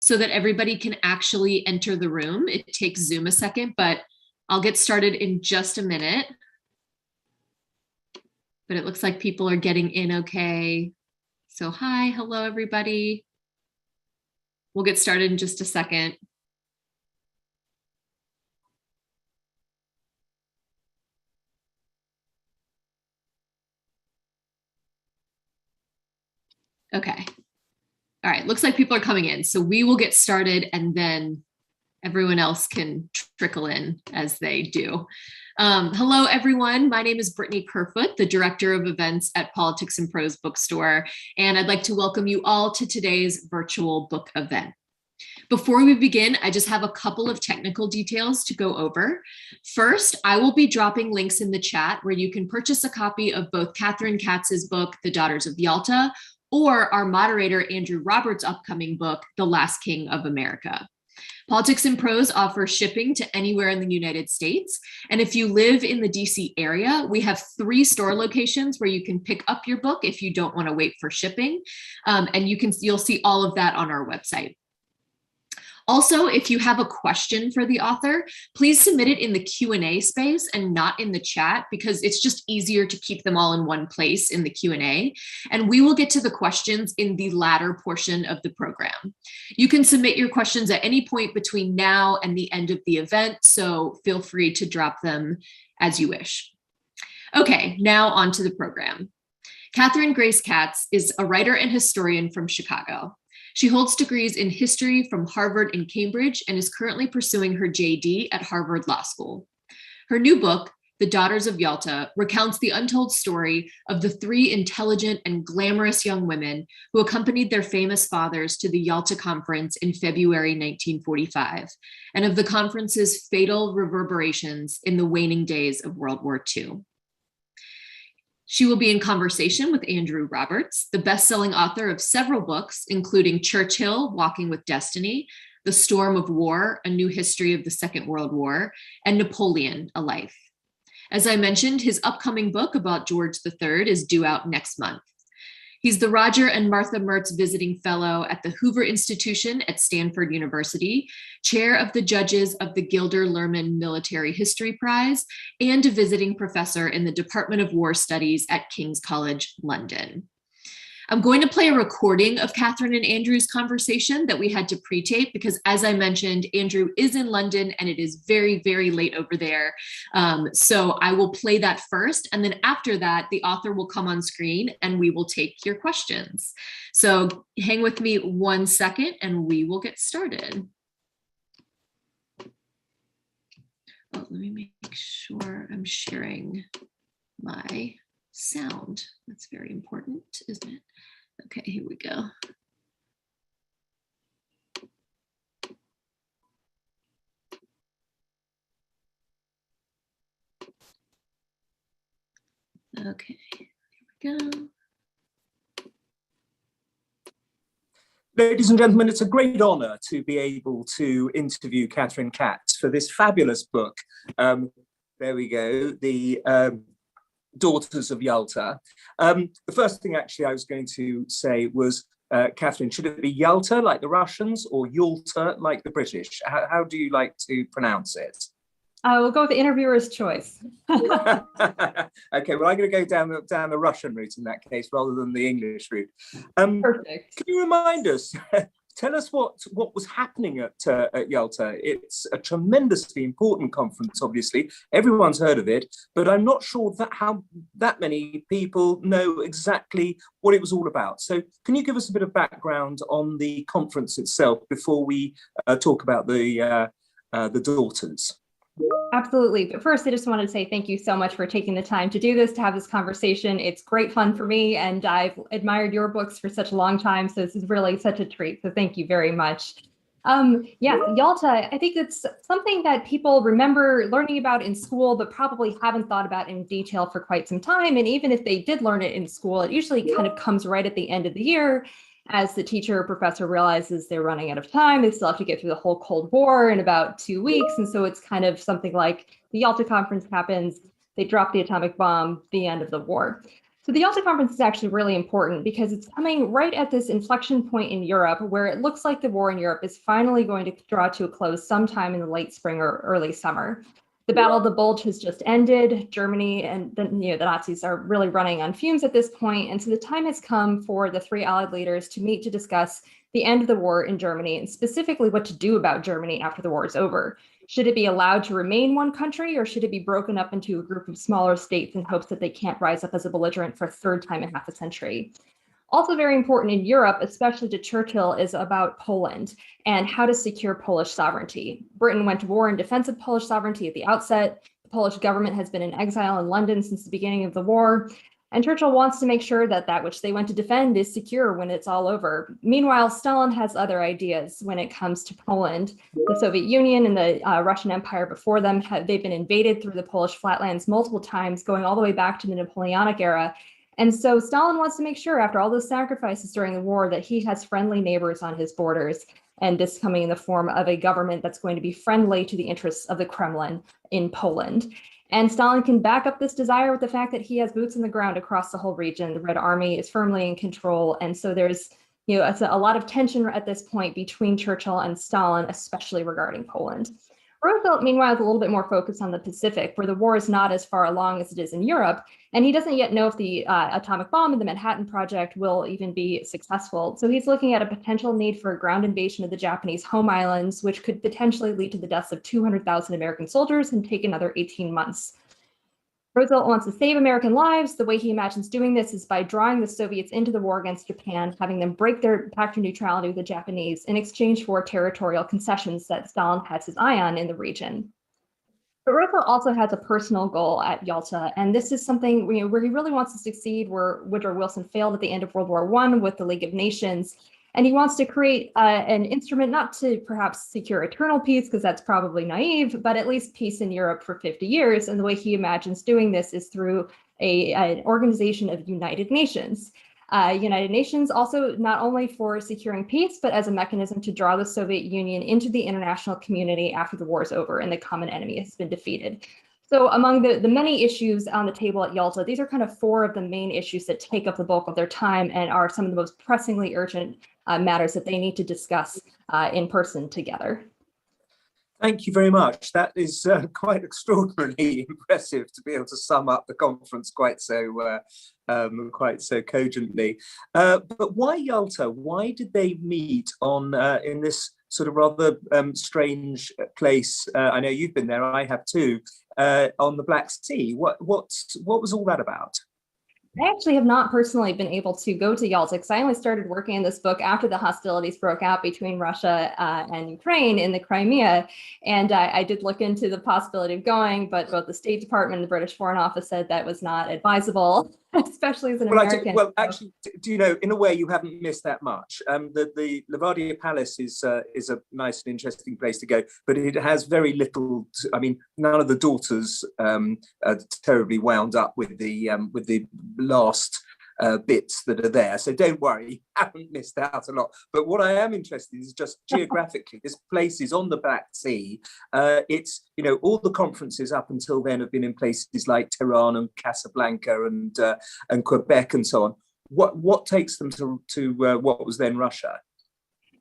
so that everybody can actually enter the room. It takes Zoom a second, but I'll get started in just a minute. But it looks like people are getting in okay. So hi, hello, everybody. We'll get started in just a second. Okay. All right, looks like people are coming in. So we will get started and then everyone else can trickle in as they do. Hello, everyone. My name is Brittany Kerfoot, the Director of Events at Politics and Prose Bookstore, and I'd like to welcome you all to today's virtual book event. Before we begin, I just have a couple of technical details to go over. First, I will be dropping links in the chat where you can purchase a copy of both Kathleen Katz's book, The Daughters of Yalta, or our moderator, Andrew Roberts' upcoming book, The Last King of America. Politics and Prose offers shipping to anywhere in the United States. And if you live in the DC area, we have 3 store locations where you can pick up your book if you don't want to wait for shipping. And you'll see all of that on our website. Also, if you have a question for the author, please submit it in the Q&A space and not in the chat because it's just easier to keep them all in one place in the Q&A. And we will get to the questions in the latter portion of the program. You can submit your questions at any point between now and the end of the event, so feel free to drop them as you wish. Okay, now on to the program. Grace Katz is a writer and historian from Chicago. She holds degrees in history from Harvard and Cambridge and is currently pursuing her JD at Harvard Law School. Her new book, The Daughters of Yalta, recounts the untold story of the 3 intelligent and glamorous young women who accompanied their famous fathers to the Yalta Conference in February 1945, and of the conference's fatal reverberations in the waning days of World War II. She will be in conversation with Andrew Roberts, the best-selling author of several books, including Churchill, Walking with Destiny, The Storm of War, A New History of the Second World War, and Napoleon, A Life. As I mentioned, his upcoming book about George III is due out next month. He's the Roger and Martha Mertz Visiting Fellow at the Hoover Institution at Stanford University, chair of the judges of the Gilder Lehrman Military History Prize, and a visiting professor in the Department of War Studies at King's College, London. I'm going to play a recording of Catherine and Andrew's conversation that we had to pre-tape because, as I mentioned, Andrew is in London and it is very, very late over there. So I will play that first. And then after that, the author will come on screen and we will take your questions. So hang with me 1 second and we will get started. Oh, let me make sure I'm sharing my sound. That's very important, isn't it? Okay, here we go. Okay, here we go. Ladies and gentlemen, it's a great honor to be able to interview Kathleen Katz for this fabulous book. There we go, the Daughters of Yalta. The first thing actually I was going to say was, Kathleen, should it be Yalta like the Russians or Yalta like the British? How do you like to pronounce it? We'll go with the interviewer's choice. Okay, well, I'm going to go down the Russian route in that case rather than the English route. Perfect. Can you remind us, tell us what was happening at Yalta? It's a tremendously important conference, obviously. Everyone's heard of it, but I'm not sure how that many people know exactly what it was all about. So can you give us a bit of background on the conference itself before we talk about the daughters? Absolutely. But first, I just wanted to say thank you so much for taking the time to do this, to have this conversation. It's great fun for me, and I've admired your books for such a long time. So this is really such a treat. So thank you very much. Yalta, I think it's something that people remember learning about in school, but probably haven't thought about in detail for quite some time. And even if they did learn it in school, it usually kind of comes right at the end of the year as the teacher or professor realizes they're running out of time. They still have to get through the whole Cold War in about 2 weeks. And so it's kind of something like the Yalta Conference happens, they drop the atomic bomb, the end of the war. So the Yalta Conference is actually really important because it's coming right at this inflection point in Europe where it looks like the war in Europe is finally going to draw to a close sometime in the late spring or early summer. The Battle of the Bulge has just ended. Germany and the Nazis are really running on fumes at this point. And so the time has come for the three Allied leaders to meet to discuss the end of the war in Germany and specifically what to do about Germany after the war is over. Should it be allowed to remain one country, or should it be broken up into a group of smaller states in hopes that they can't rise up as a belligerent for a third time in half a century? Also very important in Europe, especially to Churchill, is about Poland and how to secure Polish sovereignty. Britain went to war in defense of Polish sovereignty at the outset. The Polish government has been in exile in London since the beginning of the war. And Churchill wants to make sure that that which they went to defend is secure when it's all over. Meanwhile, Stalin has other ideas when it comes to Poland. The Soviet Union and the Russian Empire before them, they've been invaded through the Polish flatlands multiple times, going all the way back to the Napoleonic era. And so Stalin wants to make sure, after all those sacrifices during the war, that he has friendly neighbors on his borders. And this coming in the form of a government that's going to be friendly to the interests of the Kremlin in Poland. And Stalin can back up this desire with the fact that he has boots on the ground across the whole region. The Red Army is firmly in control. And so there's, it's a lot of tension at this point between Churchill and Stalin, especially regarding Poland. Roosevelt, meanwhile, is a little bit more focused on the Pacific, where the war is not as far along as it is in Europe. And he doesn't yet know if the atomic bomb and the Manhattan Project will even be successful. So he's looking at a potential need for a ground invasion of the Japanese home islands, which could potentially lead to the deaths of 200,000 American soldiers and take another 18 months. Roosevelt wants to save American lives. The way he imagines doing this is by drawing the Soviets into the war against Japan, having them break their pact of neutrality with the Japanese in exchange for territorial concessions that Stalin has his eye on in the region. But Roosevelt also has a personal goal at Yalta, and this is something where he really wants to succeed where Woodrow Wilson failed at the end of World War I with the League of Nations. And he wants to create an instrument not to perhaps secure eternal peace, because that's probably naive, but at least peace in Europe for 50 years. And the way he imagines doing this is through an organization of United Nations. United Nations also not only for securing peace, but as a mechanism to draw the Soviet Union into the international community after the war is over and the common enemy has been defeated. So among the many issues on the table at Yalta, these are kind of four of the main issues that take up the bulk of their time and are some of the most pressingly urgent matters that they need to discuss in person together. Thank you very much. That is quite extraordinarily impressive to be able to sum up the conference quite so cogently. But why Yalta? Why did they meet on in this sort of rather strange place? I know you've been there. I have too. On the Black Sea. What was all that about? I actually have not personally been able to go to Yalta because I only started working on this book after the hostilities broke out between Russia and Ukraine in the Crimea. And I did look into the possibility of going, but both the State Department and the British Foreign Office said that was not advisable, especially as an American. Actually, do you know, in a way, you haven't missed that much. The Levadia Palace is a nice and interesting place to go, but it has very little. None of the daughters are terribly wound up with the last bits that are there. So don't worry, you haven't missed out a lot. But what I am interested in is just geographically, this place is on the Black Sea. It's, all the conferences up until then have been in places like Tehran and Casablanca and Quebec and so on. What takes them to what was then Russia?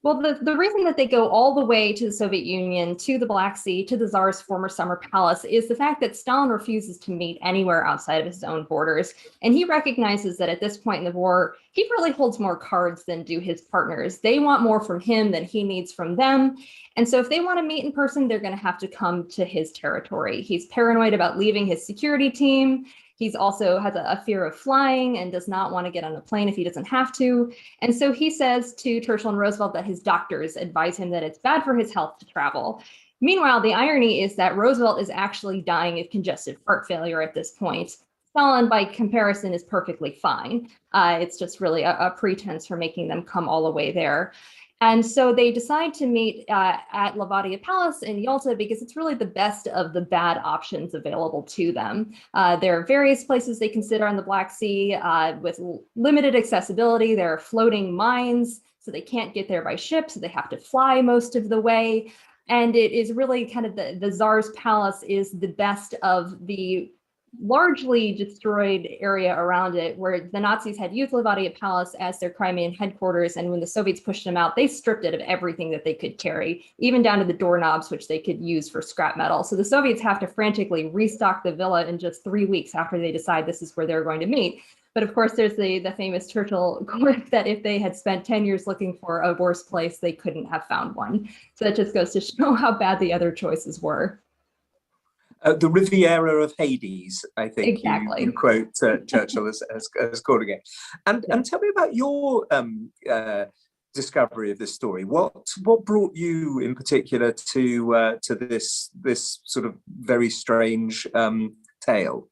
Well, the reason that they go all the way to the Soviet Union, to the Black Sea, to the Tsar's former summer palace is the fact that Stalin refuses to meet anywhere outside of his own borders. And he recognizes that at this point in the war, he really holds more cards than do his partners. They want more from him than he needs from them. And so if they want to meet in person, they're going to have to come to his territory. He's paranoid about leaving his security team. He's also has a fear of flying and does not want to get on a plane if he doesn't have to. And so he says to Churchill and Roosevelt that his doctors advise him that it's bad for his health to travel. Meanwhile, the irony is that Roosevelt is actually dying of congestive heart failure at this point. Stalin, by comparison, is perfectly fine. It's just really a pretense for making them come all the way there. And so they decide to meet at Levadia Palace in Yalta because it's really the best of the bad options available to them. There are various places they consider on the Black Sea with limited accessibility. There are floating mines, so they can't get there by ship, so they have to fly most of the way. And it is really kind of the Tsar's palace is the best of the largely destroyed area around it, where the Nazis had Yugoslavia Palace as their Crimean headquarters. And when the Soviets pushed them out, they stripped it of everything that they could carry, even down to the doorknobs, which they could use for scrap metal. So the Soviets have to frantically restock the villa in just 3 weeks after they decide this is where they're going to meet. But of course, there's the famous Churchill quote that if they had spent 10 years looking for a worse place, they couldn't have found one. So that just goes to show how bad the other choices were. The Riviera of Hades, I think exactly. you quote Churchill as calling it. And tell me about your discovery of this story. What brought you in particular to this sort of very strange tale?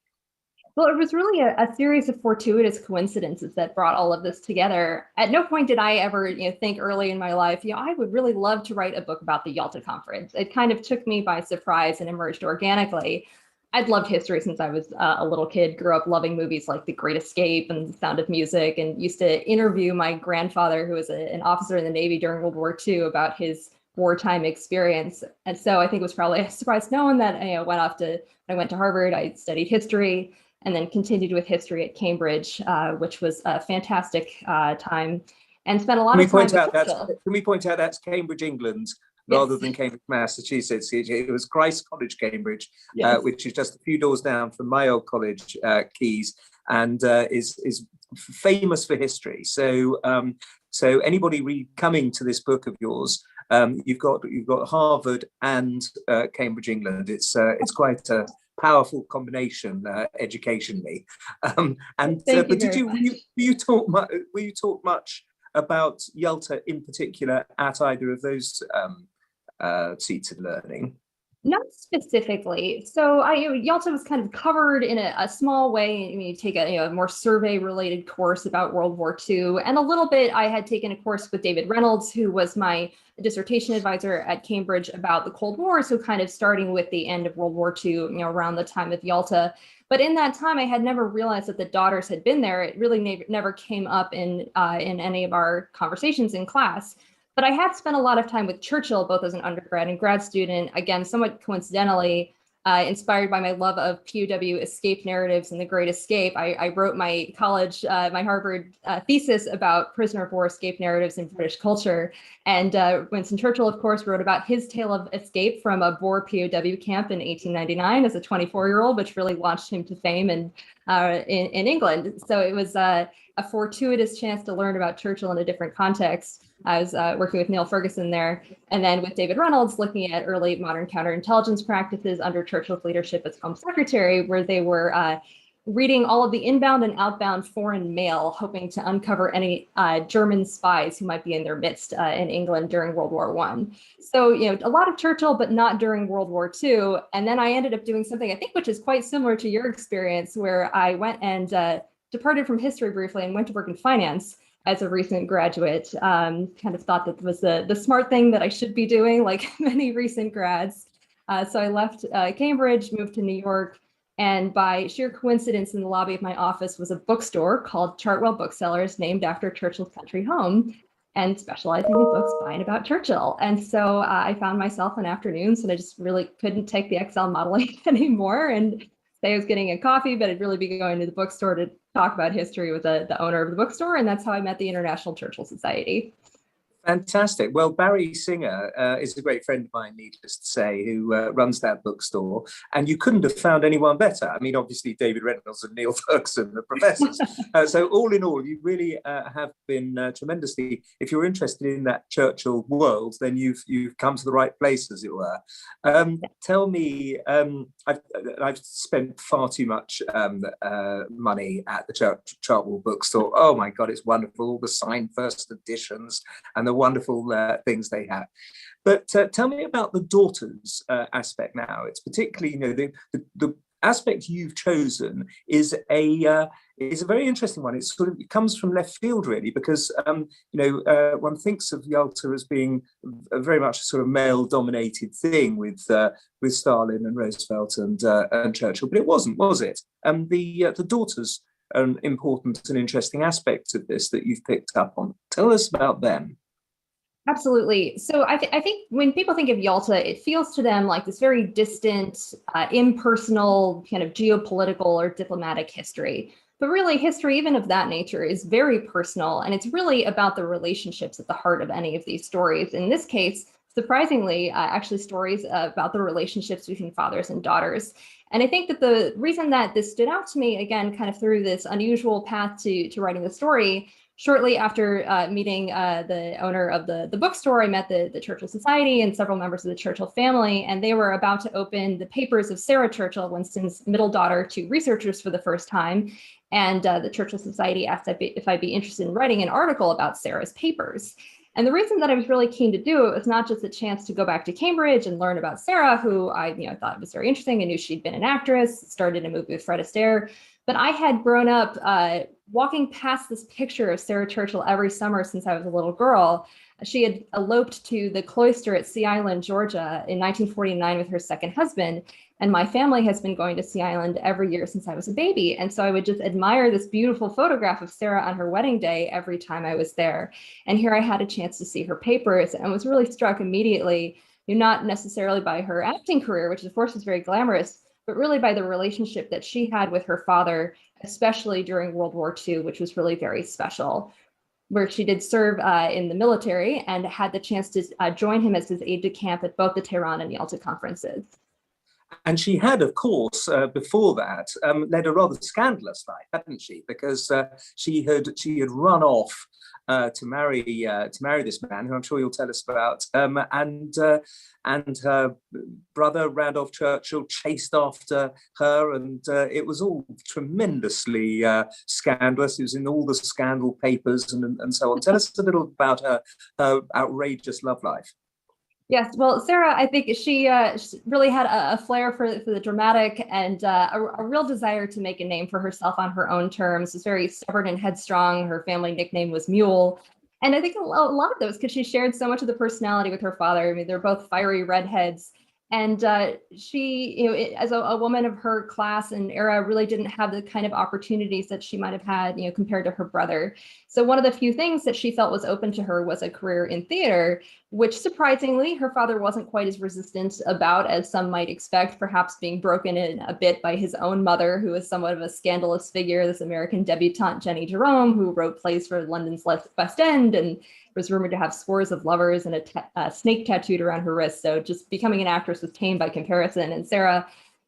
Well, it was really a series of fortuitous coincidences that brought all of this together. At no point did I ever think early in my life, I would really love to write a book about the Yalta Conference. It kind of took me by surprise and emerged organically. I'd loved history since I was a little kid, grew up loving movies like The Great Escape and The Sound of Music, and used to interview my grandfather, who was an officer in the Navy during World War II, about his wartime experience. And so I think it was probably a surprise no one that I went to Harvard, I studied history, and then continued with history at Cambridge, which was a fantastic time, and spent a lot of time Can we point out that's Cambridge, England, rather than Cambridge, Massachusetts? It was Christ College, Cambridge, which is just a few doors down from my old college, Keys, and is famous for history. So anybody coming to this book of yours, you've got Harvard and Cambridge, England. It's quite a powerful combination educationally. Were you taught much about Yalta in particular at either of those seats of learning? Not specifically. So Yalta was kind of covered in a small way. You take a more survey-related course about World War II, and a little bit I had taken a course with David Reynolds, who was my dissertation advisor at Cambridge about the Cold War, so kind of starting with the end of World War II, around the time of Yalta. But in that time, I had never realized that the daughters had been there. It really never came up in any of our conversations in class. But I had spent a lot of time with Churchill, both as an undergrad and grad student, again, somewhat coincidentally, inspired by my love of POW escape narratives and The Great Escape. I wrote my Harvard thesis about prisoner of war escape narratives in British culture. And Winston Churchill, of course, wrote about his tale of escape from a Boer POW camp in 1899 as a 24-year-old, which really launched him to fame in England. So it was a fortuitous chance to learn about Churchill in a different context. I was working with Neil Ferguson there, and then with David Reynolds, looking at early modern counterintelligence practices under Churchill's leadership as Home Secretary, where they were reading all of the inbound and outbound foreign mail, hoping to uncover any German spies who might be in their midst in England during World War I. So, a lot of Churchill, but not during World War II. And then I ended up doing something, I think, which is quite similar to your experience, where I went and departed from history briefly and went to work in finance as a recent graduate. Kind of thought that was the smart thing that I should be doing, like many recent grads. So I left Cambridge, moved to New York, and by sheer coincidence, in the lobby of my office was a bookstore called Chartwell Booksellers, named after Churchill's country home, and specializing in books by and about Churchill. And so I found myself on afternoons, and I just really couldn't take the Excel modeling anymore, and say I was getting a coffee, but I'd really be going to the bookstore to talk about history with the owner of the bookstore. And that's how I met the International Churchill Society. Fantastic. Well, Barry Singer is a great friend of mine, needless to say, who runs that bookstore. And you couldn't have found anyone better. I mean, obviously, David Reynolds and Neil Ferguson, the professors. So all in all, you really have been tremendously, if you're interested in that Churchill world, then you've come to the right place, as it were. Tell me, I've spent far too much money at the Chartwell bookstore. Oh my God, it's wonderful. All the signed first editions and the wonderful things they have. But tell me about the daughters aspect now. It's particularly, the aspect you've chosen is a very interesting one. It comes from left field, really, because one thinks of Yalta as being very much a sort of male-dominated thing with Stalin and Roosevelt and Churchill, but it wasn't, was it? And the daughters are an important and interesting aspect of this that you've picked up on. Tell us about them. Absolutely. So I think when people think of Yalta, it feels to them like this very distant, impersonal kind of geopolitical or diplomatic history. But really, history, even of that nature, is very personal. And it's really about the relationships at the heart of any of these stories. In this case, surprisingly, actually stories about the relationships between fathers and daughters. And I think that the reason that this stood out to me, again, kind of through this unusual path to writing the story, shortly after meeting the owner of the bookstore, I met the Churchill Society and several members of the Churchill family, and they were about to open the papers of Sarah Churchill, Winston's middle daughter, to researchers for the first time. And the Churchill Society asked if I'd be interested in writing an article about Sarah's papers. And the reason that I was really keen to do it was not just a chance to go back to Cambridge and learn about Sarah, who I thought was very interesting. I knew she'd been an actress, started a movie with Fred Astaire, but I had grown up walking past this picture of Sarah Churchill every summer since I was a little girl. She had eloped to the cloister at Sea Island, Georgia in 1949 with her second husband. And my family has been going to Sea Island every year since I was a baby. And so I would just admire this beautiful photograph of Sarah on her wedding day every time I was there. And here I had a chance to see her papers and was really struck immediately, not necessarily by her acting career, which of course was very glamorous, but really by the relationship that she had with her father, especially during World War II, which was really very special, where she did serve in the military and had the chance to join him as his aide-de-camp at both the Tehran and Yalta conferences. And she had, of course, before that, led a rather scandalous life, hadn't she? Because she had run off to marry this man, who I'm sure you'll tell us about, and her brother Randolph Churchill chased after her, and it was all tremendously scandalous. It was in all the scandal papers and so on. Tell us a little about her outrageous love life. Yes, well, Sarah, I think she really had a flair for the dramatic and a real desire to make a name for herself on her own terms. She's very stubborn and headstrong. Her family nickname was Mule. And I think a lot of those, because she shared so much of the personality with her father. I mean, they're both fiery redheads. And she, as a woman of her class and era, really didn't have the kind of opportunities that she might have had, compared to her brother. So one of the few things that she felt was open to her was a career in theater, which surprisingly, her father wasn't quite as resistant about as some might expect, perhaps being broken in a bit by his own mother, who was somewhat of a scandalous figure, this American debutante, Jenny Jerome, who wrote plays for London's West End and was rumored to have scores of lovers and a snake tattooed around her wrist. So just becoming an actress was tame by comparison. And Sarah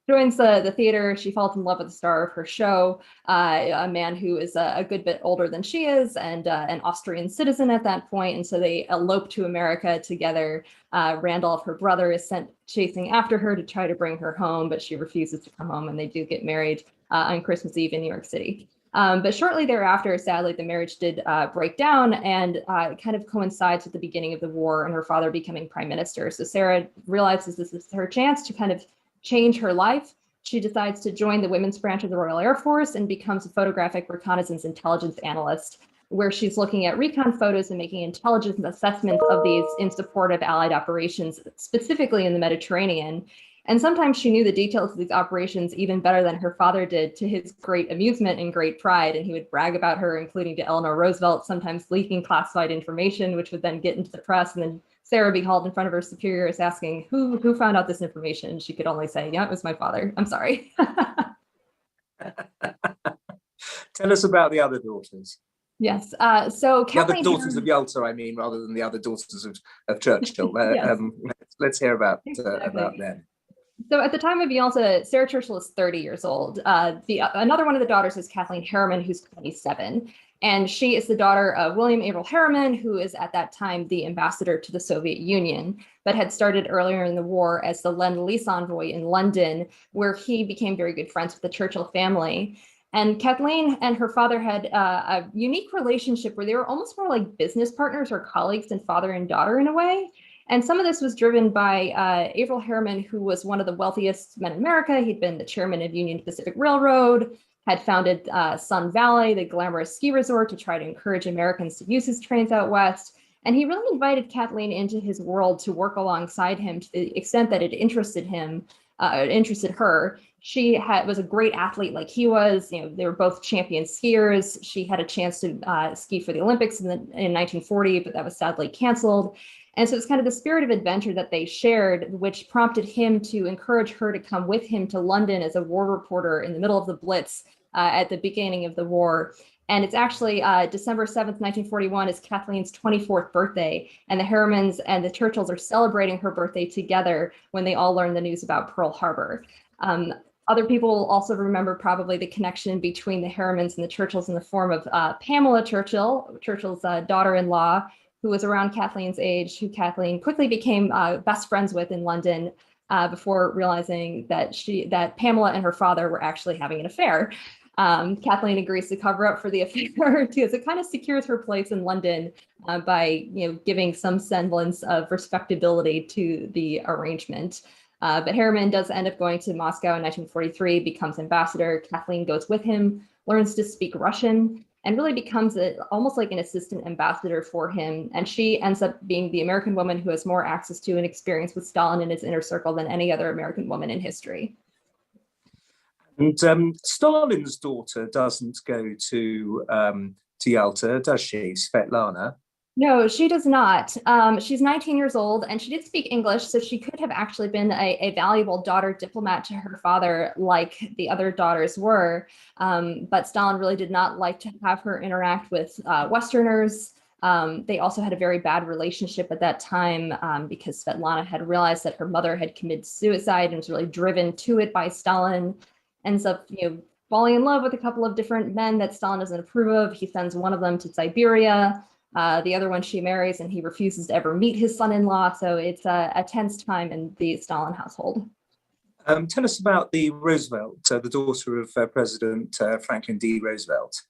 joins the theater. She falls in love with the star of her show, a man who is a good bit older than she is and an Austrian citizen at that point. And so they elope to America together. Randolph, her brother, is sent chasing after her to try to bring her home, but she refuses to come home, and they do get married on Christmas Eve in New York City. But shortly thereafter, sadly, the marriage did break down, and kind of coincides with the beginning of the war and her father becoming prime minister. So Sarah realizes this is her chance to kind of change her life. She decides to join the women's branch of the Royal Air Force and becomes a photographic reconnaissance intelligence analyst, where she's looking at recon photos and making intelligence assessments of these in support of Allied operations, specifically in the Mediterranean. And sometimes she knew the details of these operations even better than her father did, to his great amusement and great pride. And he would brag about her, including to Eleanor Roosevelt, sometimes leaking classified information, which would then get into the press. And then Sarah would be hauled in front of her superiors asking who found out this information. And she could only say, yeah, it was my father. I'm sorry. Tell us about the other daughters. Yes. So Kathleen the other daughters of Yalta, I mean, rather than the other daughters of Churchill. Yes. Let's hear about Exactly. them. So at the time of Yalta, Sarah Churchill is 30 years old. Another one of the daughters is Kathleen Harriman, who's 27. And she is the daughter of William Averell Harriman, who is at that time the ambassador to the Soviet Union, but had started earlier in the war as the Lend-Lease envoy in London, where he became very good friends with the Churchill family. And Kathleen and her father had a unique relationship where they were almost more like business partners or colleagues than father and daughter in a way. And some of this was driven by Averell Harriman, who was one of the wealthiest men in America. He'd been the chairman of Union Pacific Railroad, had founded Sun Valley, the glamorous ski resort, to try to encourage Americans to use his trains out west. And he really invited Kathleen into his world to work alongside him to the extent that it interested him. interested her. She was a great athlete like he was. They were both champion skiers. She had a chance to ski for the Olympics in 1940, but that was sadly canceled. And so it's kind of the spirit of adventure that they shared, which prompted him to encourage her to come with him to London as a war reporter in the middle of the Blitz at the beginning of the war. And it's actually December 7th, 1941 is Kathleen's 24th birthday. And the Harrimans and the Churchills are celebrating her birthday together when they all learn the news about Pearl Harbor. Other people will also remember probably the connection between the Harrimans and the Churchills in the form of Pamela Churchill, Churchill's daughter-in-law, who was around Kathleen's age, who Kathleen quickly became best friends with in London before realizing that Pamela and her father were actually having an affair. Kathleen agrees to cover up for the affair because it kind of secures her place in London by giving some semblance of respectability to the arrangement. But Harriman does end up going to Moscow in 1943, becomes ambassador. Kathleen goes with him, learns to speak Russian, and really becomes almost like an assistant ambassador for him. And she ends up being the American woman who has more access to and experience with Stalin in his inner circle than any other American woman in history. And Stalin's daughter doesn't go to Yalta, does she, Svetlana? No, she does not. She's 19 years old and she did speak English, so she could have actually been a valuable daughter diplomat to her father like the other daughters were. But Stalin really did not like to have her interact with Westerners. They also had a very bad relationship at that time because Svetlana had realized that her mother had committed suicide and was really driven to it by Stalin. Ends up, falling in love with a couple of different men that Stalin doesn't approve of. He sends one of them to Siberia. The other one she marries, and he refuses to ever meet his son-in-law. So it's a tense time in the Stalin household. Tell us about the Roosevelt, the daughter of President Franklin D. Roosevelt.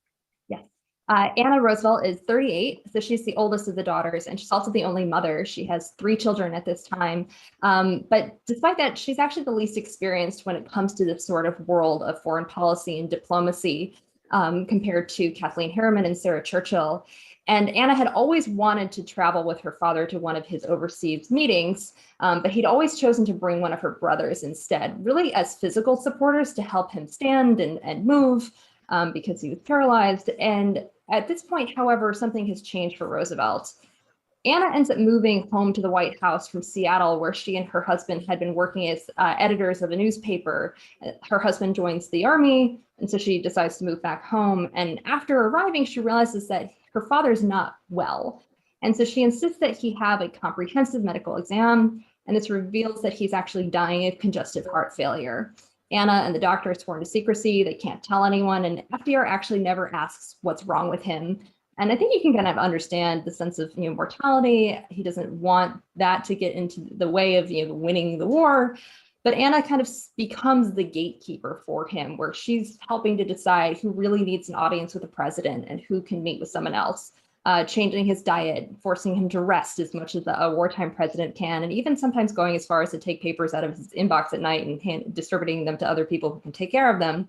Yes. Anna Roosevelt is 38, so she's the oldest of the daughters, and she's also the only mother. She has 3 children at this time. But despite that, she's actually the least experienced when it comes to this sort of world of foreign policy and diplomacy compared to Kathleen Harriman and Sarah Churchill. And Anna had always wanted to travel with her father to one of his overseas meetings, but he'd always chosen to bring one of her brothers instead, really as physical supporters to help him stand and move because he was paralyzed. And at this point, however, something has changed for Roosevelt. Anna ends up moving home to the White House from Seattle, where she and her husband had been working as editors of a newspaper. Her husband joins the army, and so she decides to move back home. And after arriving, she realizes that her father's not well. And so she insists that he have a comprehensive medical exam, and this reveals that he's actually dying of congestive heart failure. Anna and the doctor are sworn to secrecy. They can't tell anyone, and FDR actually never asks what's wrong with him. And I think you can kind of understand the sense of mortality. He doesn't want that to get into the way of winning the war. But Anna kind of becomes the gatekeeper for him, where she's helping to decide who really needs an audience with the president and who can meet with someone else, changing his diet, forcing him to rest as much as a wartime president can, and even sometimes going as far as to take papers out of his inbox at night and distributing them to other people who can take care of them.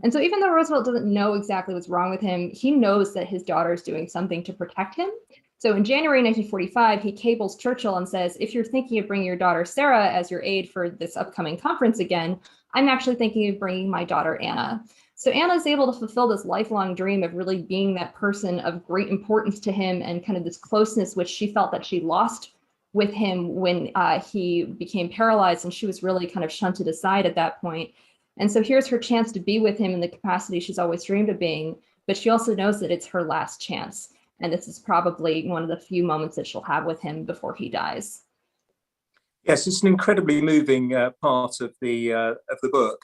And so even though Roosevelt doesn't know exactly what's wrong with him, he knows that his daughter is doing something to protect him. So in January 1945, he cables Churchill and says, if you're thinking of bringing your daughter Sarah as your aide for this upcoming conference again, I'm actually thinking of bringing my daughter Anna. So Anna is able to fulfill this lifelong dream of really being that person of great importance to him and kind of this closeness, which she felt that she lost with him when he became paralyzed, and she was really kind of shunted aside at that point. And so here's her chance to be with him in the capacity she's always dreamed of being, but she also knows that it's her last chance. And this is probably one of the few moments that she'll have with him before he dies. Yes, it's an incredibly moving part of the book.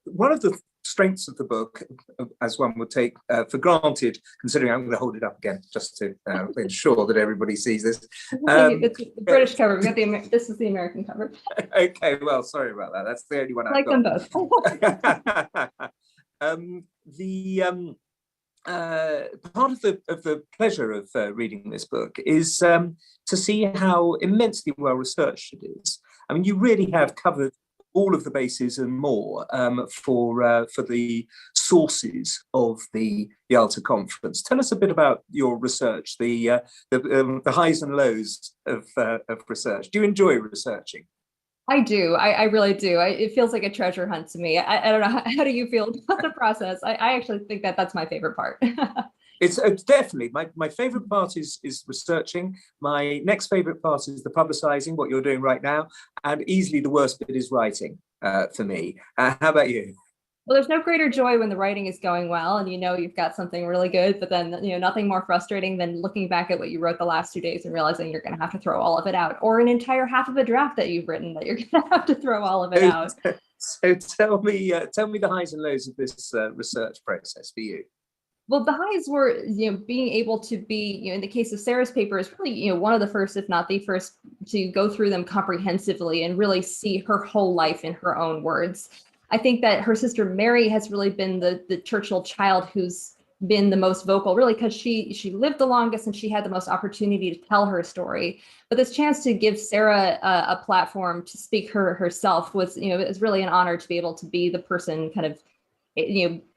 One of the strengths of the book, as one would take for granted, considering I'm going to hold it up again just to ensure that everybody sees this. It's the British cover. We got this is the American cover. Okay, well, sorry about that. That's the only one I've them got. Both. Part of the pleasure of reading this book is to see how immensely well researched it is. I mean, you really have covered all of the bases and more for the sources of the Yalta Conference. Tell us a bit about your research, the highs and lows of research. Do you enjoy researching? I do. I really do. It feels like a treasure hunt to me. I don't know. How do you feel about the process? I actually think that that's my favorite part. It's definitely my favorite part is researching. My next favorite part is the publicizing, what you're doing right now, and easily the worst bit is writing for me. How about you? Well, there's no greater joy when the writing is going well and you know you've got something really good, but then nothing more frustrating than looking back at what you wrote the last 2 days and realizing you're going to have to throw all of it out, or an entire half of a draft that you've written that you're going to have to throw all of it out. So tell me the highs and lows of this research process for you. Well, the highs were, being able to be, in the case of Sarah's paper, is really, one of the first, if not the first, to go through them comprehensively and really see her whole life in her own words. I think that her sister Mary has really been the Churchill child who's been the most vocal, really, because she lived the longest and she had the most opportunity to tell her story. But this chance to give Sarah a platform to speak herself was, is really an honor to be able to be the person kind of,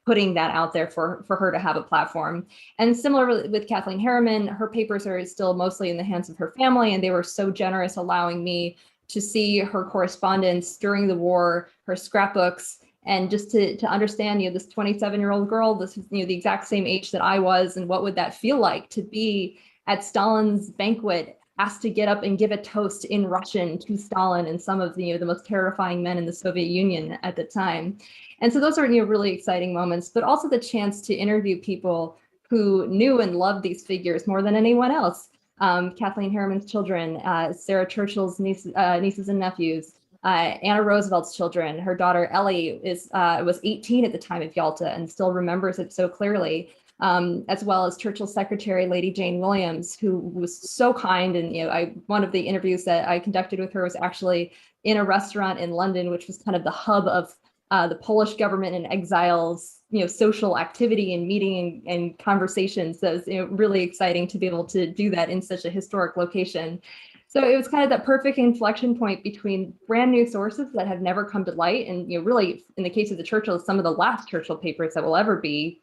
putting that out there for her to have a platform. And similarly with Kathleen Harriman, her papers are still mostly in the hands of her family, and they were so generous allowing me to see her correspondence during the war, her scrapbooks, and just to understand, this 27-year-old girl, this is, the exact same age that I was, and what would that feel like to be at Stalin's banquet, asked to get up and give a toast in Russian to Stalin and some of the most terrifying men in the Soviet Union at the time. And so those are really exciting moments, but also the chance to interview people who knew and loved these figures more than anyone else. Kathleen Harriman's children, Sarah Churchill's nieces and nephews, Anna Roosevelt's children. Her daughter Ellie was 18 at the time of Yalta and still remembers it so clearly. As well as Churchill's secretary, Lady Jane Williams, who was so kind. And one of the interviews that I conducted with her was actually in a restaurant in London, which was kind of the hub of the Polish government in exile's social activity and meeting and conversations. So it was really exciting to be able to do that in such a historic location. So it was kind of that perfect inflection point between brand new sources that have never come to light, and really, in the case of the Churchills, some of the last Churchill papers that will ever be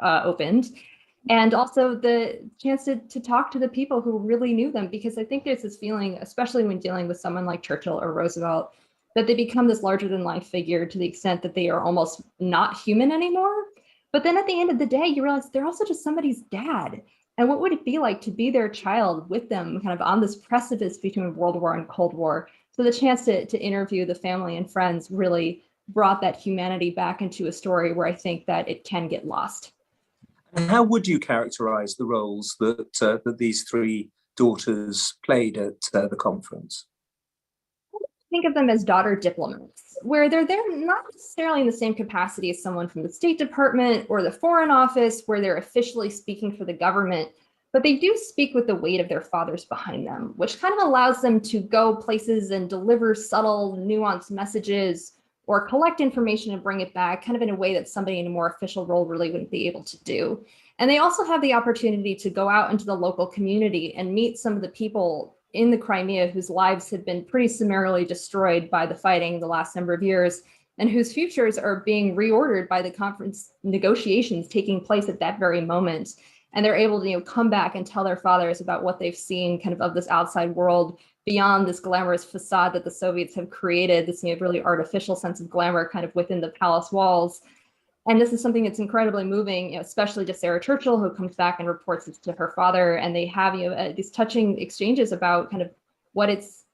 opened, and also the chance to talk to the people who really knew them, because I think there's this feeling, especially when dealing with someone like Churchill or Roosevelt, that they become this larger than life figure to the extent that they are almost not human anymore. But then at the end of the day, you realize they're also just somebody's dad. And what would it be like to be their child with them kind of on this precipice between World War and Cold War? So the chance to interview the family and friends really brought that humanity back into a story where I think that it can get lost. And how would you characterize the roles that these three daughters played at the conference? Think of them as daughter diplomats, where they're there not necessarily in the same capacity as someone from the State Department or the Foreign Office, where they're officially speaking for the government, but they do speak with the weight of their fathers behind them, which kind of allows them to go places and deliver subtle, nuanced messages or collect information and bring it back kind of in a way that somebody in a more official role really wouldn't be able to do. And they also have the opportunity to go out into the local community and meet some of the people in the Crimea whose lives have been pretty summarily destroyed by the fighting the last number of years, and whose futures are being reordered by the conference negotiations taking place at that very moment. And they're able to come back and tell their fathers about what they've seen kind of this outside world beyond this glamorous facade that the Soviets have created, this really artificial sense of glamour kind of within the palace walls. And this is something that's incredibly moving, especially to Sarah Churchill, who comes back and reports this to her father. And they have these touching exchanges about kind of what it's,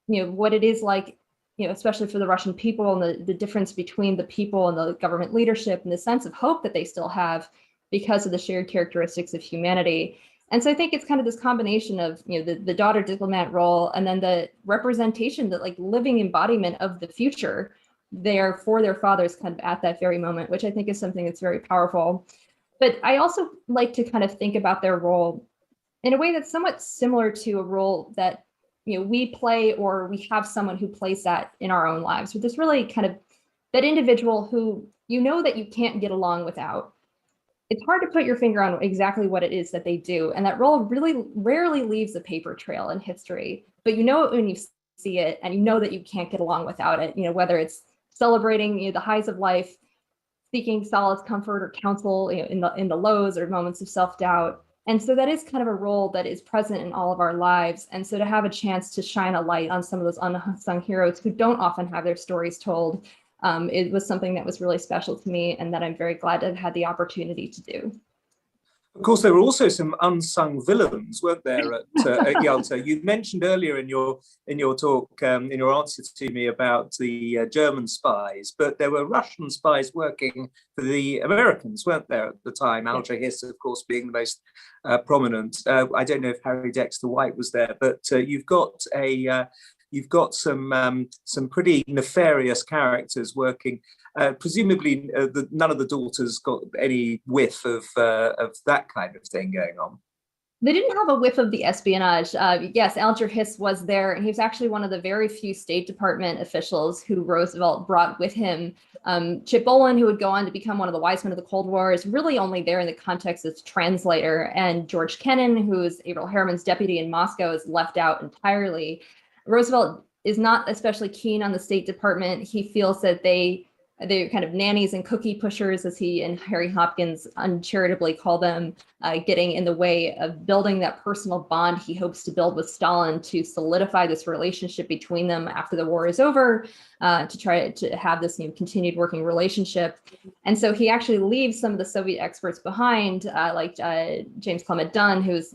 what it is like, especially for the Russian people, and the difference between the people and the government leadership, and the sense of hope that they still have because of the shared characteristics of humanity. And so I think it's kind of this combination of the daughter diplomat role, and then the representation, that like living embodiment of the future there for their fathers kind of at that very moment, which I think is something that's very powerful. But I also like to kind of think about their role in a way that's somewhat similar to a role that we play, or we have someone who plays that in our own lives, with this really kind of that individual who that you can't get along without. It's hard to put your finger on exactly what it is that they do, and that role really rarely leaves a paper trail in history, but it when you see it, and that you can't get along without it, whether it's celebrating the highs of life, seeking solace, comfort, or counsel in the lows or moments of self-doubt, And so that is kind of a role that is present in all of our lives. And so to have a chance to shine a light on some of those unsung heroes who don't often have their stories told, it was something that was really special to me and that I'm very glad to have had the opportunity to do. Of course, there were also some unsung villains, weren't there, at Yalta? You mentioned earlier in your talk, in your answer to me about the German spies, but there were Russian spies working for the Americans, weren't there, at the time? Alger Hiss, of course, being the most prominent. I don't know if Harry Dexter White was there, but you've got some pretty nefarious characters working. Presumably, none of the daughters got any whiff of that kind of thing going on. They didn't have a whiff of the espionage. Yes, Alger Hiss was there, and he was actually one of the very few State Department officials who Roosevelt brought with him. Chip Bolin, who would go on to become one of the wise men of the Cold War, is really only there in the context as translator, and George Kennan, who is Averell Harriman's deputy in Moscow, is left out entirely. Roosevelt is not especially keen on the State Department. He feels that they're kind of nannies and cookie pushers, as he and Harry Hopkins uncharitably call them, getting in the way of building that personal bond he hopes to build with Stalin to solidify this relationship between them after the war is over, to try to have this continued working relationship. And so he actually leaves some of the Soviet experts behind, like James Clement Dunn, who's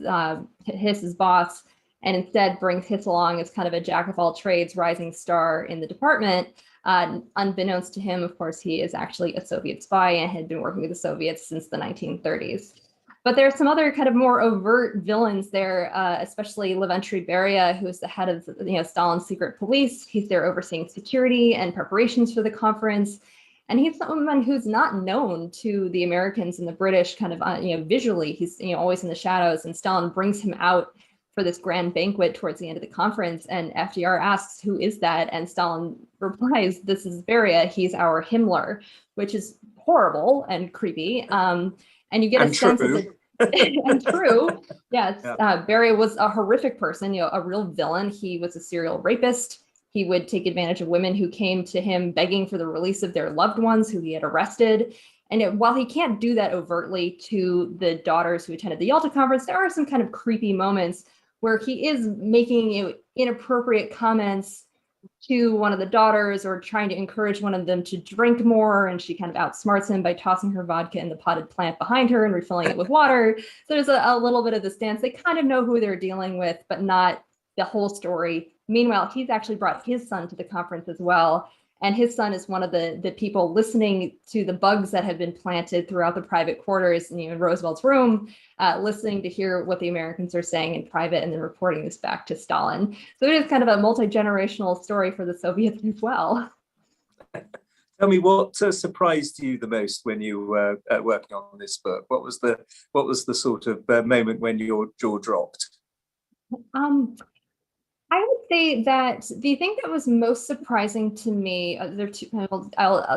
Hiss's boss, and instead brings Hiss along as kind of a jack of all trades rising star in the department. Unbeknownst to him, of course, he is actually a Soviet spy and had been working with the Soviets since the 1930s. But there are some other kind of more overt villains there, especially Lavrentiy Beria, who is the head of Stalin's secret police. He's there overseeing security and preparations for the conference. And he's someone who's not known to the Americans and the British kind of, visually. He's always in the shadows, and Stalin brings him out for this grand banquet towards the end of the conference. And FDR asks, who is that? And Stalin replies, this is Beria, he's our Himmler, which is horrible and creepy. And you get a sense of the, and true. Yes, yeah. Beria was a horrific person, a real villain. He was a serial rapist. He would take advantage of women who came to him begging for the release of their loved ones who he had arrested. And while he can't do that overtly to the daughters who attended the Yalta conference, there are some kind of creepy moments where he is making inappropriate comments to one of the daughters or trying to encourage one of them to drink more, and she kind of outsmarts him by tossing her vodka in the potted plant behind her and refilling it with water. So there's a little bit of the stance. They kind of know who they're dealing with, but not the whole story. Meanwhile, he's actually brought his son to the conference as well. And his son is one of the people listening to the bugs that have been planted throughout the private quarters in Roosevelt's room, listening to hear what the Americans are saying in private and then reporting this back to Stalin. So it is kind of a multi-generational story for the Soviets as well. Tell me, what surprised you the most when you were working on this book? What was the sort of moment when your jaw dropped? I would say that the thing that was most surprising to me, there are two. I'll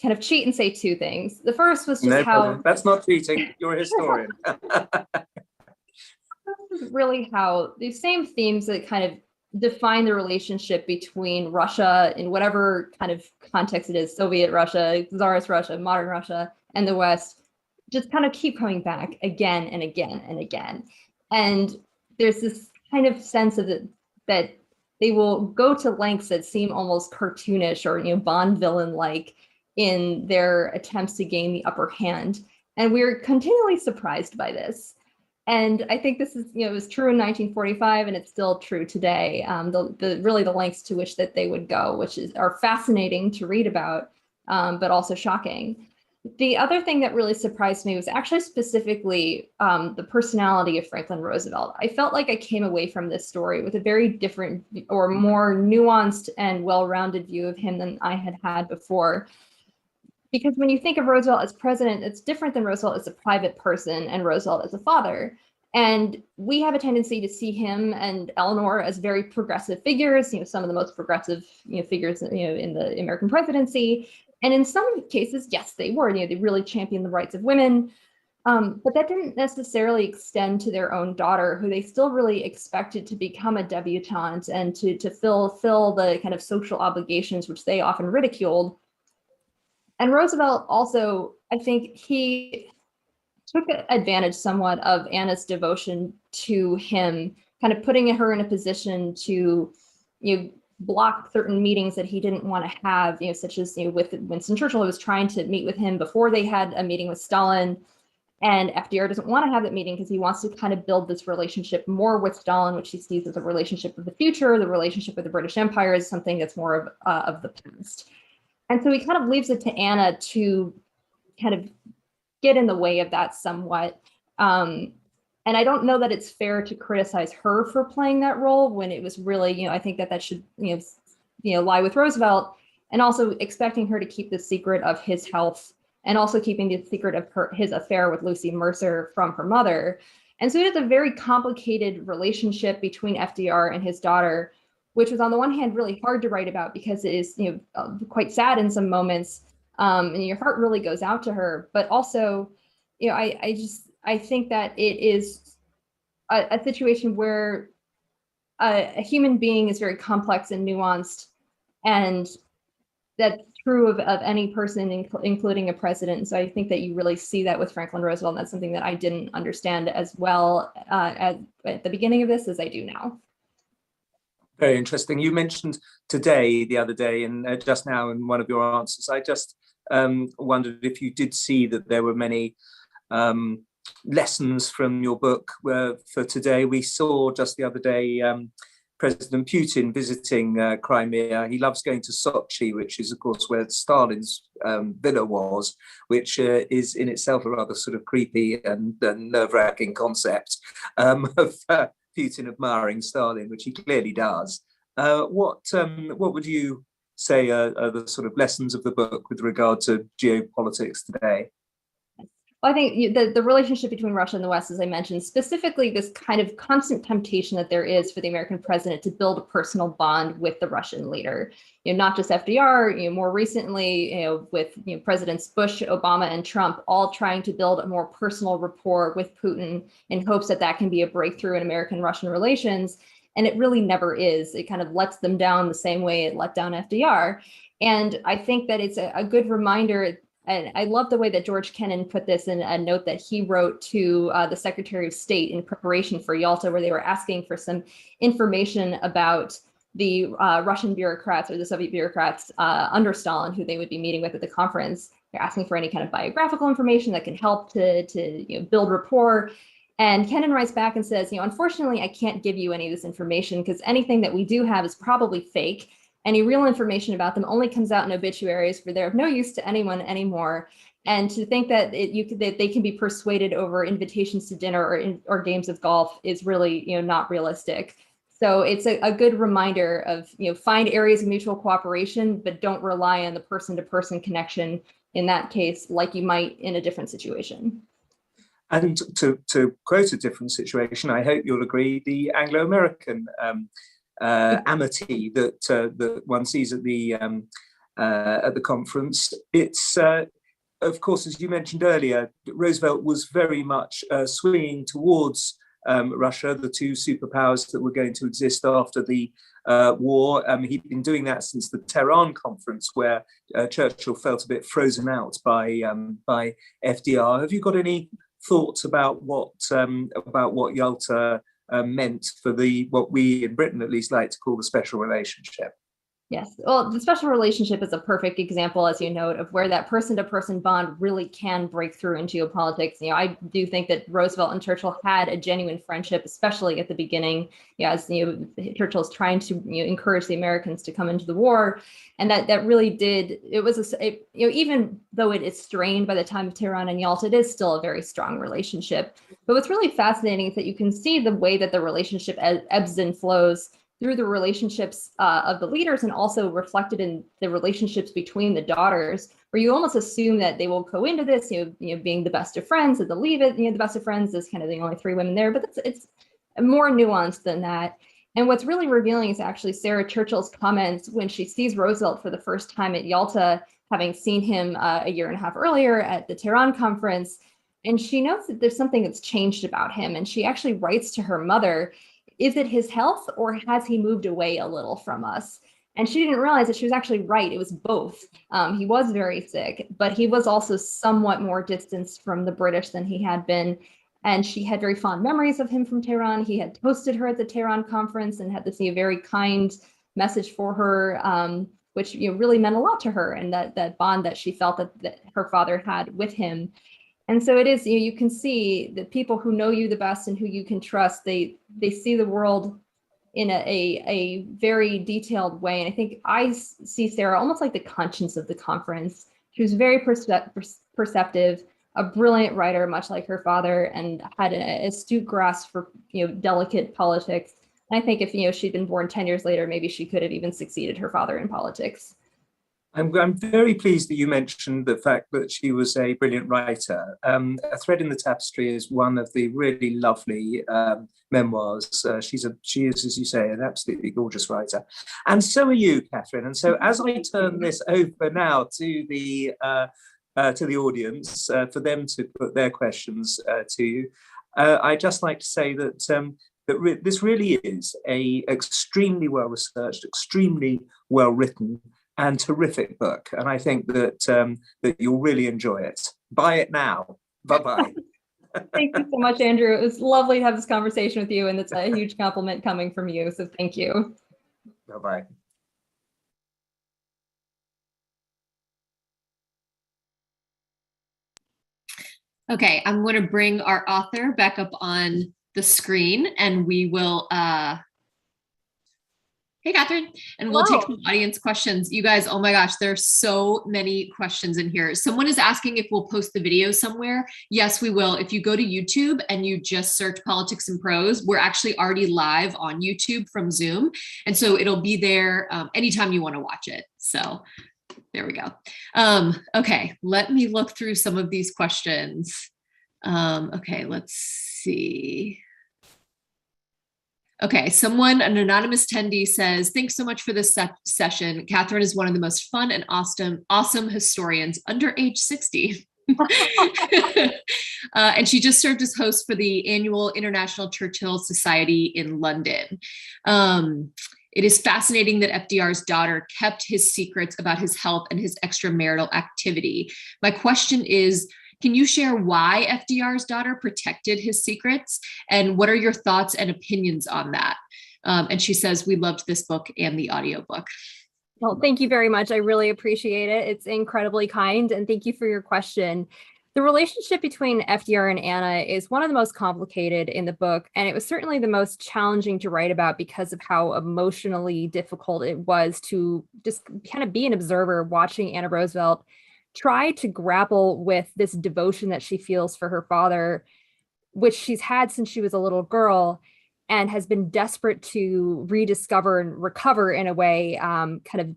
kind of cheat and say two things. The first was just how that's not cheating. You're a historian. Really, how these same themes that kind of define the relationship between Russia in whatever kind of context it is, Soviet Russia, Tsarist Russia, modern Russia, and the West, just kind of keep coming back again and again and again. And there's this kind of sense of it, that they will go to lengths that seem almost cartoonish or Bond villain-like in their attempts to gain the upper hand. And we're continually surprised by this. And I think this is, it was true in 1945, and it's still true today. Really the lengths to which that they would go, which are fascinating to read about, but also shocking. The other thing that really surprised me was actually specifically the personality of Franklin Roosevelt. I felt like I came away from this story with a very different or more nuanced and well-rounded view of him than I had had before. Because when you think of Roosevelt as president, it's different than Roosevelt as a private person and Roosevelt as a father. And we have a tendency to see him and Eleanor as very progressive figures, some of the most progressive figures in the American presidency. And in some cases, yes, they were. They really championed the rights of women. But that didn't necessarily extend to their own daughter, who they still really expected to become a debutante and to fill the kind of social obligations which they often ridiculed. And Roosevelt also, I think he took advantage somewhat of Anna's devotion to him, kind of putting her in a position to, block certain meetings that he didn't want to have, such as, with Winston Churchill, who was trying to meet with him before they had a meeting with Stalin. And FDR doesn't want to have that meeting because he wants to kind of build this relationship more with Stalin, which he sees as a relationship of the future. The relationship with the British Empire is something that's more of the past. And so he kind of leaves it to Anna to kind of get in the way of that somewhat. And I don't know that it's fair to criticize her for playing that role when it was really, I think that should, lie with Roosevelt, and also expecting her to keep the secret of his health, and also keeping the secret of his affair with Lucy Mercer from her mother. And so it is a very complicated relationship between FDR and his daughter, which was on the one hand really hard to write about because it is, quite sad in some moments, and your heart really goes out to her. But also, I think that it is a situation where a human being is very complex and nuanced, and that's true of any person, including a president. So I think that you really see that with Franklin Roosevelt. And that's something that I didn't understand as well at the beginning of this as I do now. Very interesting. You mentioned the other day, and just now in one of your answers, I just wondered if you did see that there were many lessons from your book for today. We saw just the other day President Putin visiting Crimea. He loves going to Sochi, which is, of course, where Stalin's villa was, which is in itself a rather sort of creepy and nerve-wracking concept of Putin admiring Stalin, which he clearly does. What would you say are the sort of lessons of the book with regard to geopolitics today? Well, I think the relationship between Russia and the West, as I mentioned, specifically this kind of constant temptation that there is for the American president to build a personal bond with the Russian leader. Not just FDR, more recently, with Presidents Bush, Obama, and Trump, all trying to build a more personal rapport with Putin in hopes that that can be a breakthrough in American-Russian relations. And it really never is. It kind of lets them down the same way it let down FDR. And I think that it's a good reminder. And I love the way that George Kennan put this in a note that he wrote to the Secretary of State in preparation for Yalta, where they were asking for some information about the Russian bureaucrats or the Soviet bureaucrats under Stalin, who they would be meeting with at the conference. They're asking for any kind of biographical information that can help to build rapport. And Kennan writes back and says, unfortunately, I can't give you any of this information because anything that we do have is probably fake. Any real information about them only comes out in obituaries, where they're of no use to anyone anymore. And to think that that they can be persuaded over invitations to dinner or games of golf is really not realistic. So it's a good reminder of find areas of mutual cooperation, but don't rely on the person-to-person connection in that case, like you might in a different situation. And to quote a different situation, I hope you'll agree, the Anglo-American amity that one sees at the conference. It's of course, as you mentioned earlier, Roosevelt was very much swinging towards Russia, the two superpowers that were going to exist after the war. He'd been doing that since the Tehran conference, where Churchill felt a bit frozen out by FDR. Have you got any thoughts about what Yalta meant for what we in Britain at least like to call the special relationship? Yes, well, the special relationship is a perfect example, as you note, of where that person-to-person bond really can break through in geopolitics. I do think that Roosevelt and Churchill had a genuine friendship, especially at the beginning, as Churchill's trying to encourage the Americans to come into the war, and that really did. It was even though it is strained by the time of Tehran and Yalta, it is still a very strong relationship. But what's really fascinating is that you can see the way that the relationship ebbs and flows through the relationships of the leaders, and also reflected in the relationships between the daughters, where you almost assume that they will go into this, being the best of friends, and they'll leave it, the best of friends is kind of the only three women there, but it's more nuanced than that. And what's really revealing is actually Sarah Churchill's comments when she sees Roosevelt for the first time at Yalta, having seen him a year and a half earlier at the Tehran conference. And she notes that there's something that's changed about him. And she actually writes to her mother, is it his health, or has he moved away a little from us? And she didn't realize that she was actually right. It was both. He was very sick, but he was also somewhat more distanced from the British than he had been. And she had very fond memories of him from Tehran. He had hosted her at the Tehran conference and had this very kind message for her, which really meant a lot to her, and that bond that she felt that her father had with him. And so it is, you can see the people who know you the best and who you can trust, they see the world in a very detailed way. And I think I see Sarah almost like the conscience of the conference. She was very perceptive, a brilliant writer, much like her father, and had an astute grasp for delicate politics. And I think if she'd been born 10 years later, maybe she could have even succeeded her father in politics. I'm very pleased that you mentioned the fact that she was a brilliant writer. A Thread in the Tapestry is one of the really lovely memoirs. She is, as you say, an absolutely gorgeous writer. And so are you, Catherine. And so as I turn this over now to the audience for them to put their questions to you, I'd just like to say that this really is a extremely well-researched, extremely well-written, and terrific book. And I think that you'll really enjoy it. Buy it now. Bye-bye. Thank you so much, Andrew. It was lovely to have this conversation with you, and it's a huge compliment coming from you. So thank you. Bye-bye. Okay, I'm going to bring our author back up on the screen, and we will hey, Catherine, and we'll take some audience questions. You guys, oh my gosh, there are so many questions in here. Someone is asking if we'll post the video somewhere. Yes, we will. If you go to YouTube and you just search Politics and Prose, we're actually already live on YouTube from Zoom. And so it'll be there anytime you want to watch it. So there we go. Okay, let me look through some of these questions. Okay, let's see. Okay, an anonymous attendee says, thanks so much for this session. Catherine is one of the most fun and awesome historians under age 60. And she just served as host for the annual International Churchill Society in London. It is fascinating that FDR's daughter kept his secrets about his health and his extramarital activity. My question is, can you share why FDR's daughter protected his secrets? And what are your thoughts and opinions on that? And she says, we loved this book and the audiobook. Well, thank you very much. I really appreciate it. It's incredibly kind. And thank you for your question. The relationship between FDR and Anna is one of the most complicated in the book. And it was certainly the most challenging to write about because of how emotionally difficult it was to just kind of be an observer watching Anna Roosevelt try to grapple with this devotion that she feels for her father, which she's had since she was a little girl, and has been desperate to rediscover and recover in a way, kind of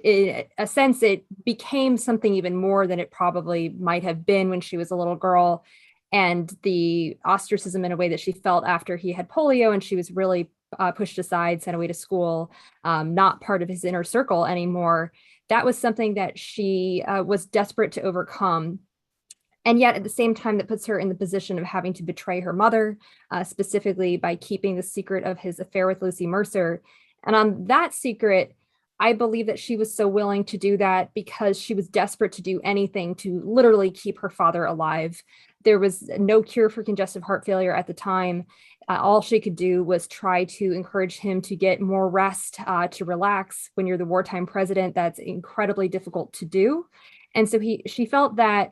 in a sense, it became something even more than it probably might have been when she was a little girl. And the ostracism in a way that she felt after he had polio and she was really pushed aside, sent away to school, not part of his inner circle anymore. That was something that she was desperate to overcome. And yet at the same time, that puts her in the position of having to betray her mother, specifically by keeping the secret of his affair with Lucy Mercer. And on that secret, I believe that she was so willing to do that because she was desperate to do anything to literally keep her father alive. There was no cure for congestive heart failure at the time. All she could do was try to encourage him to get more rest, to relax. When you're the wartime president, that's incredibly difficult to do. And so she felt that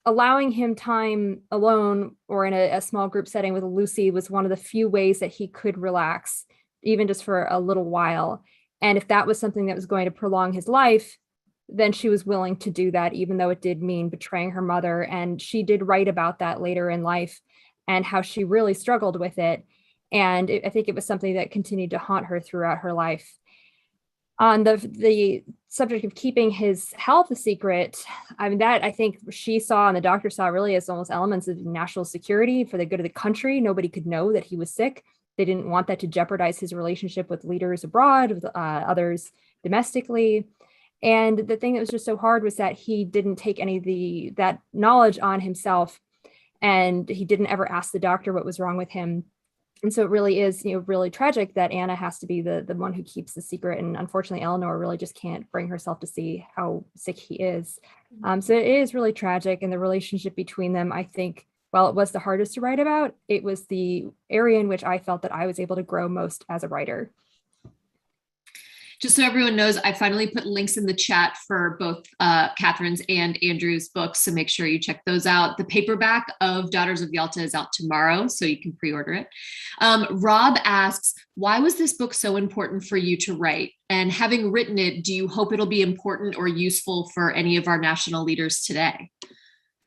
allowing him time alone or in a small group setting with Lucy was one of the few ways that he could relax, even just for a little while. And if that was something that was going to prolong his life, then she was willing to do that, even though it did mean betraying her mother. And she did write about that later in life and how she really struggled with it. And I think it was something that continued to haunt her throughout her life. On the subject of keeping his health a secret, I mean, that I think she saw and the doctor saw really as almost elements of national security for the good of the country. Nobody could know that he was sick. They didn't want that to jeopardize his relationship with leaders abroad, with others domestically. And the thing that was just so hard was that he didn't take any of that knowledge on himself. And he didn't ever ask the doctor what was wrong with him. And so it really is, really tragic that Anna has to be the one who keeps the secret. And unfortunately, Eleanor really just can't bring herself to see how sick he is. So it is really tragic. And the relationship between them, I think, while it was the hardest to write about, it was the area in which I felt that I was able to grow most as a writer. Just so everyone knows, I finally put links in the chat for both Catherine's and Andrew's books, so make sure you check those out. The paperback of Daughters of Yalta is out tomorrow, so you can pre-order it. Rob asks, why was this book so important for you to write? And having written it, do you hope it'll be important or useful for any of our national leaders today?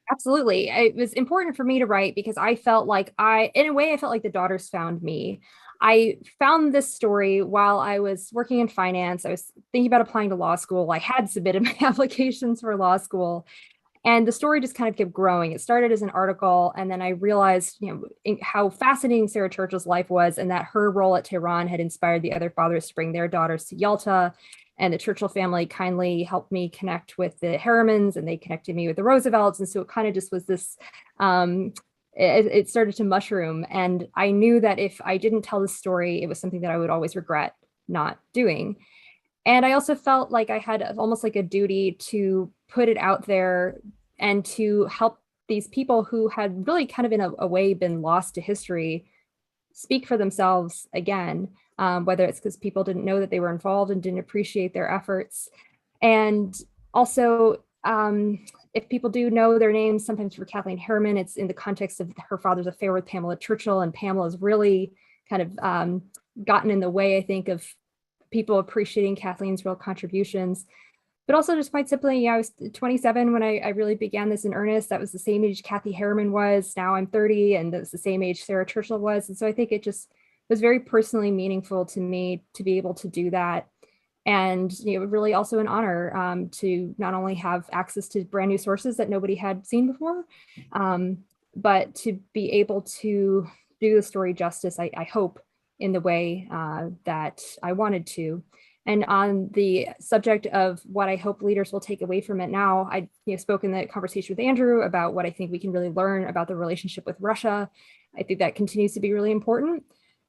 Absolutely. It was important for me to write because I felt like in a way, I felt like the daughters found me. I found this story while I was working in finance. I was thinking about applying to law school. I had submitted my applications for law school, and the story just kind of kept growing. It started as an article, and then I realized, how fascinating Sarah Churchill's life was, and that her role at Tehran had inspired the other fathers to bring their daughters to Yalta. And the Churchill family kindly helped me connect with the Harrimans, and they connected me with the Roosevelts. And so it kind of just was this, it started to mushroom. And I knew that if I didn't tell this story, it was something that I would always regret not doing. And I also felt like I had almost like a duty to put it out there and to help these people who had really kind of in a way been lost to history speak for themselves again. Whether it's because people didn't know that they were involved and didn't appreciate their efforts. And also, if people do know their names, sometimes for Kathleen Harriman, it's in the context of her father's affair with Pamela Churchill, and Pamela's really kind of gotten in the way, I think, of people appreciating Kathleen's real contributions. But also just quite simply, I was 27 when I really began this in earnest. That was the same age Kathy Harriman was. Now I'm 30, and that's the same age Sarah Churchill was. And so I think it just was very personally meaningful to me to be able to do that. And really also an honor to not only have access to brand new sources that nobody had seen before, but to be able to do the story justice, I hope, in the way that I wanted to. And on the subject of what I hope leaders will take away from it now, I spoke in the conversation with Andrew about what I think we can really learn about the relationship with Russia. I think that continues to be really important.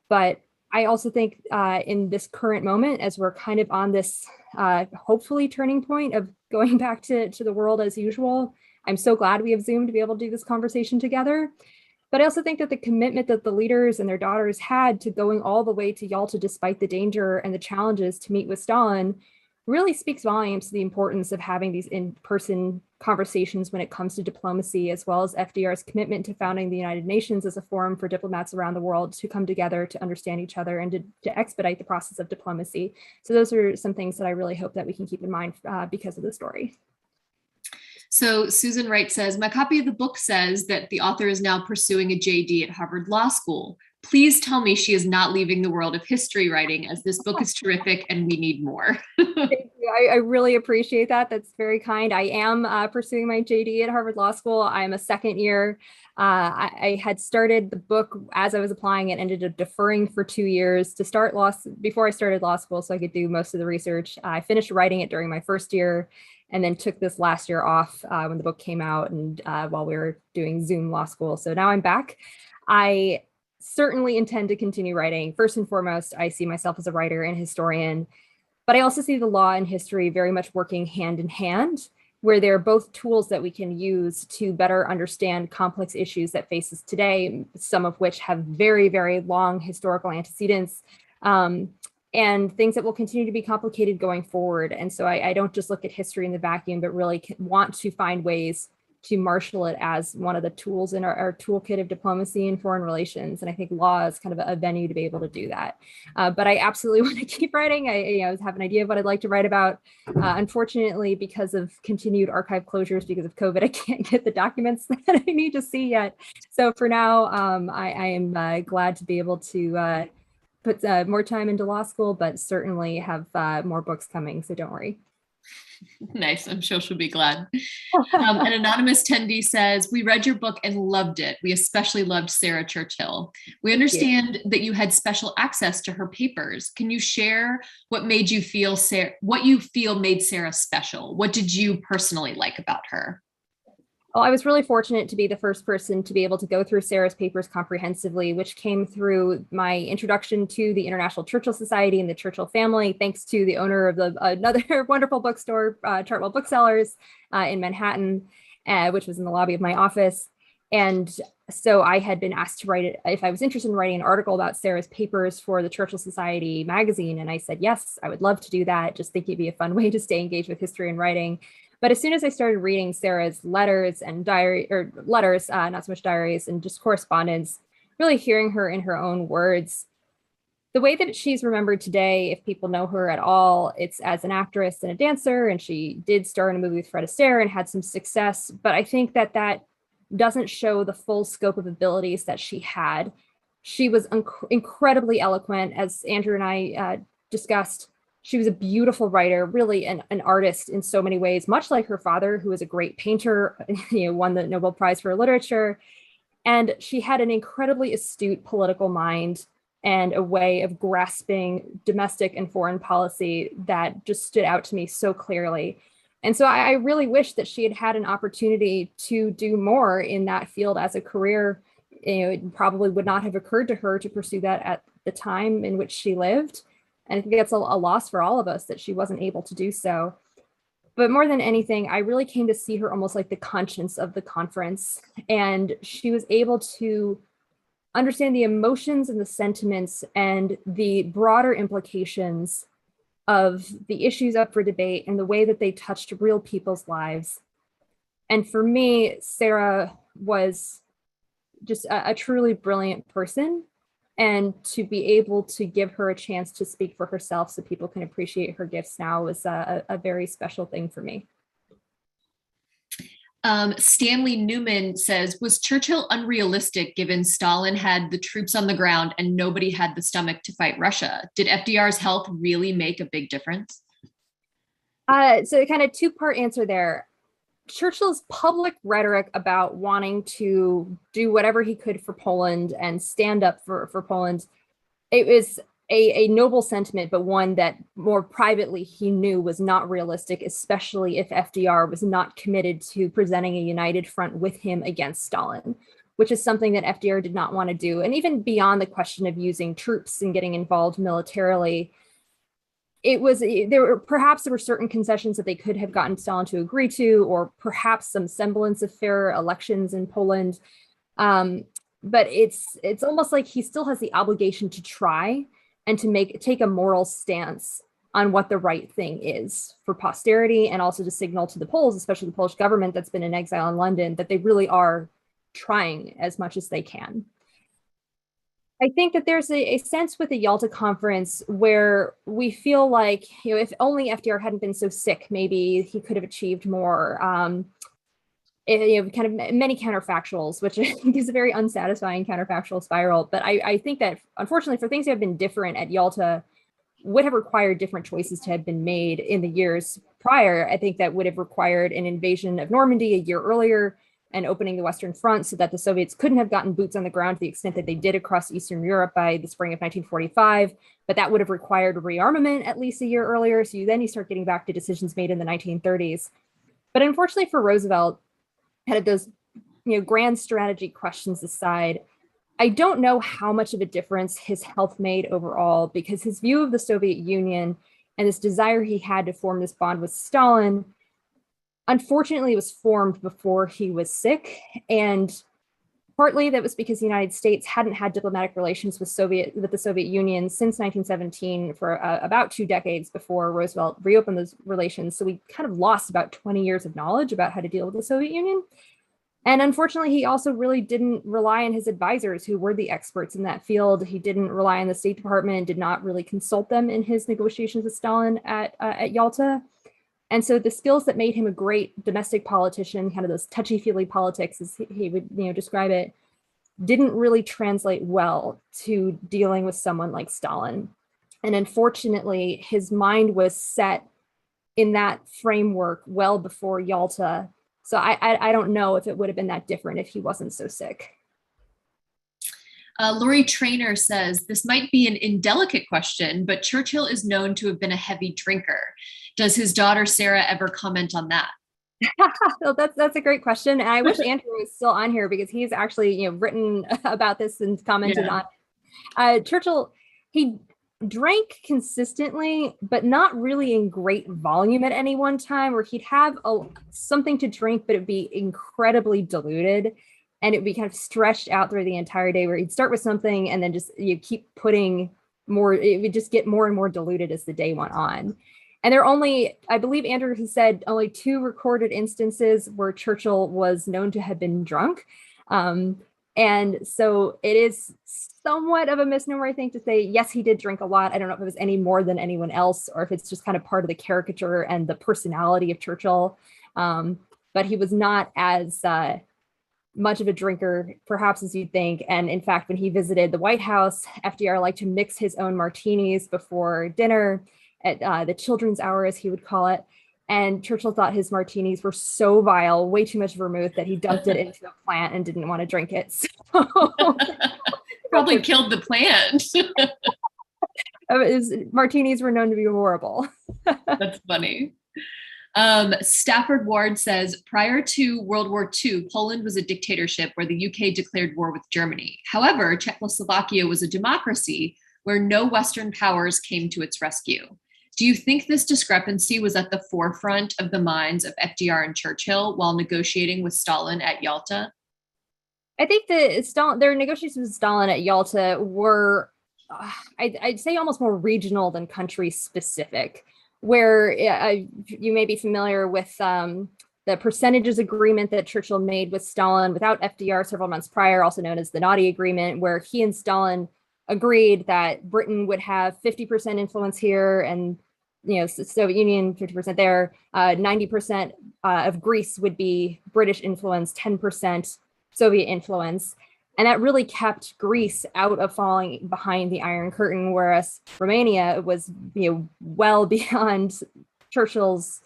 But I also think in this current moment, as we're kind of on this hopefully turning point of going back to the world as usual, I'm so glad we have Zoom to be able to do this conversation together. But I also think that the commitment that the leaders and their daughters had to going all the way to Yalta despite the danger and the challenges to meet with Stalin really speaks volumes to the importance of having these in-person conversations when it comes to diplomacy, as well as FDR's commitment to founding the United Nations as a forum for diplomats around the world to come together to understand each other and to expedite the process of diplomacy. So those are some things that I really hope that we can keep in mind because of the story. So Susan Wright says, my copy of the book says that the author is now pursuing a JD at Harvard Law School. Please tell me she is not leaving the world of history writing, as this book is terrific and we need more. Thank you. I really appreciate that. That's very kind. I am pursuing my JD at Harvard Law School. I'm a second year. I had started the book as I was applying and ended up deferring for 2 years to start before I started law school so I could do most of the research. I finished writing it during my first year and then took this last year off when the book came out and while we were doing Zoom law school. So now I'm back. I certainly intend to continue writing. First and foremost, I see myself as a writer and historian, but I also see the law and history very much working hand in hand, where they're both tools that we can use to better understand complex issues that face us today, some of which have very, very long historical antecedents, and things that will continue to be complicated going forward. And so I don't just look at history in the vacuum, but really want to find ways to marshal it as one of the tools in our toolkit of diplomacy and foreign relations. And I think law is kind of a venue to be able to do that. But I absolutely want to keep writing. I have an idea of what I'd like to write about. Unfortunately, because of continued archive closures because of COVID, I can't get the documents that I need to see yet. So for now, I am glad to be able to put more time into law school, but certainly have more books coming, so don't worry. Nice. I'm sure she'll be glad. An anonymous attendee says, we read your book and loved it. We especially loved Sarah Churchill. We understand that you had special access to her papers. Can you share what made you feel, what you feel made Sarah special? What did you personally like about her? Well, I was really fortunate to be the first person to be able to go through Sarah's papers comprehensively, which came through my introduction to the International Churchill Society and the Churchill family, thanks to the owner of another wonderful bookstore, Chartwell Booksellers in Manhattan, which was in the lobby of my office. And so I had been asked to write it, if I was interested in writing an article about Sarah's papers for the Churchill Society magazine. And I said, yes, I would love to do that. Just think it'd be a fun way to stay engaged with history and writing. But as soon as I started reading Sarah's letters and letters, not so much diaries, and just correspondence, really hearing her in her own words, the way that she's remembered today, if people know her at all, it's as an actress and a dancer, and she did star in a movie with Fred Astaire and had some success. But I think that doesn't show the full scope of abilities that she had. She was incredibly eloquent, as Andrew and I discussed. She was a beautiful writer, really an artist in so many ways, much like her father, who was a great painter, won the Nobel Prize for Literature. And she had an incredibly astute political mind and a way of grasping domestic and foreign policy that just stood out to me so clearly. And so I really wish that she had had an opportunity to do more in that field as a career. It probably would not have occurred to her to pursue that at the time in which she lived. And I think that's a loss for all of us that she wasn't able to do so. But more than anything, I really came to see her almost like the conscience of the conference. And she was able to understand the emotions and the sentiments and the broader implications of the issues up for debate and the way that they touched real people's lives. And for me, Sarah was just a truly brilliant person. And to be able to give her a chance to speak for herself so people can appreciate her gifts now was a very special thing for me. Stanley Newman says, was Churchill unrealistic given Stalin had the troops on the ground and nobody had the stomach to fight Russia? Did FDR's health really make a big difference? So kind of two-part answer there. Churchill's public rhetoric about wanting to do whatever he could for Poland and stand up for Poland, it was a noble sentiment, but one that more privately he knew was not realistic, especially if FDR was not committed to presenting a united front with him against Stalin, which is something that FDR did not want to do. And even beyond the question of using troops and getting involved militarily, there were certain concessions that they could have gotten Stalin to agree to, or perhaps some semblance of fair elections in Poland. But it's almost like he still has the obligation to try and to take a moral stance on what the right thing is for posterity, and also to signal to the Poles, especially the Polish government that's been in exile in London, that they really are trying as much as they can. I think that there's a sense with the Yalta conference where we feel like, if only FDR hadn't been so sick, maybe he could have achieved more. Kind of many counterfactuals, which I think is a very unsatisfying counterfactual spiral. But I think that, unfortunately, for things that have been different at Yalta, would have required different choices to have been made in the years prior. I think that would have required an invasion of Normandy a year earlier and opening the Western Front so that the Soviets couldn't have gotten boots on the ground to the extent that they did across Eastern Europe by the spring of 1945. But that would have required rearmament at least a year earlier. So then you start getting back to decisions made in the 1930s. But unfortunately for Roosevelt, had those grand strategy questions aside, I don't know how much of a difference his health made overall, because his view of the Soviet Union and this desire he had to form this bond with Stalin, unfortunately, was formed before he was sick. And partly that was because the United States hadn't had diplomatic relations with the Soviet Union since 1917 for about 2 decades before Roosevelt reopened those relations. So we kind of lost about 20 years of knowledge about how to deal with the Soviet Union. And unfortunately, he also really didn't rely on his advisors, who were the experts in that field. He didn't rely on the State Department, did not really consult them in his negotiations with Stalin at Yalta. And so the skills that made him a great domestic politician, kind of those touchy-feely politics, as he would describe it, didn't really translate well to dealing with someone like Stalin. And unfortunately, his mind was set in that framework well before Yalta. So I don't know if it would have been that different if he wasn't so sick. Lori Trainer says, this might be an indelicate question, but Churchill is known to have been a heavy drinker. Does his daughter Sarah ever comment on that? Well, that's a great question. And I wish Andrew was still on here because he's actually, written about this and commented on it. Churchill, he drank consistently, but not really in great volume at any one time, where he'd have something to drink, but it'd be incredibly diluted. And it'd be kind of stretched out through the entire day, where he'd start with something and then just keep putting more, it would just get more and more diluted as the day went on. And there are only, I believe Andrew has said, only 2 recorded instances where Churchill was known to have been drunk. And so it is somewhat of a misnomer, I think, to say, yes, he did drink a lot. I don't know if it was any more than anyone else, or if it's just kind of part of the caricature and the personality of Churchill. But he was not as much of a drinker, perhaps, as you'd think. And in fact, when he visited the White House, FDR liked to mix his own martinis before dinner at the children's hour, as he would call it. And Churchill thought his martinis were so vile, way too much vermouth, that he dumped it into a plant and didn't want to drink it. So, probably killed the plant. His martinis were known to be horrible. That's funny. Stafford Ward says, prior to World War II, Poland was a dictatorship where the UK declared war with Germany. However, Czechoslovakia was a democracy where no Western powers came to its rescue. Do you think this discrepancy was at the forefront of the minds of FDR and Churchill while negotiating with Stalin at Yalta? I think their negotiations with Stalin at Yalta were, I'd say, almost more regional than country specific, where you may be familiar with the percentages agreement that Churchill made with Stalin without FDR several months prior, also known as the Naughty Agreement, where he and Stalin agreed that Britain would have 50% influence here, and Soviet Union 50% there, 90% of Greece would be British influence, 10% Soviet influence. And that really kept Greece out of falling behind the Iron Curtain, whereas Romania was, well beyond Churchill's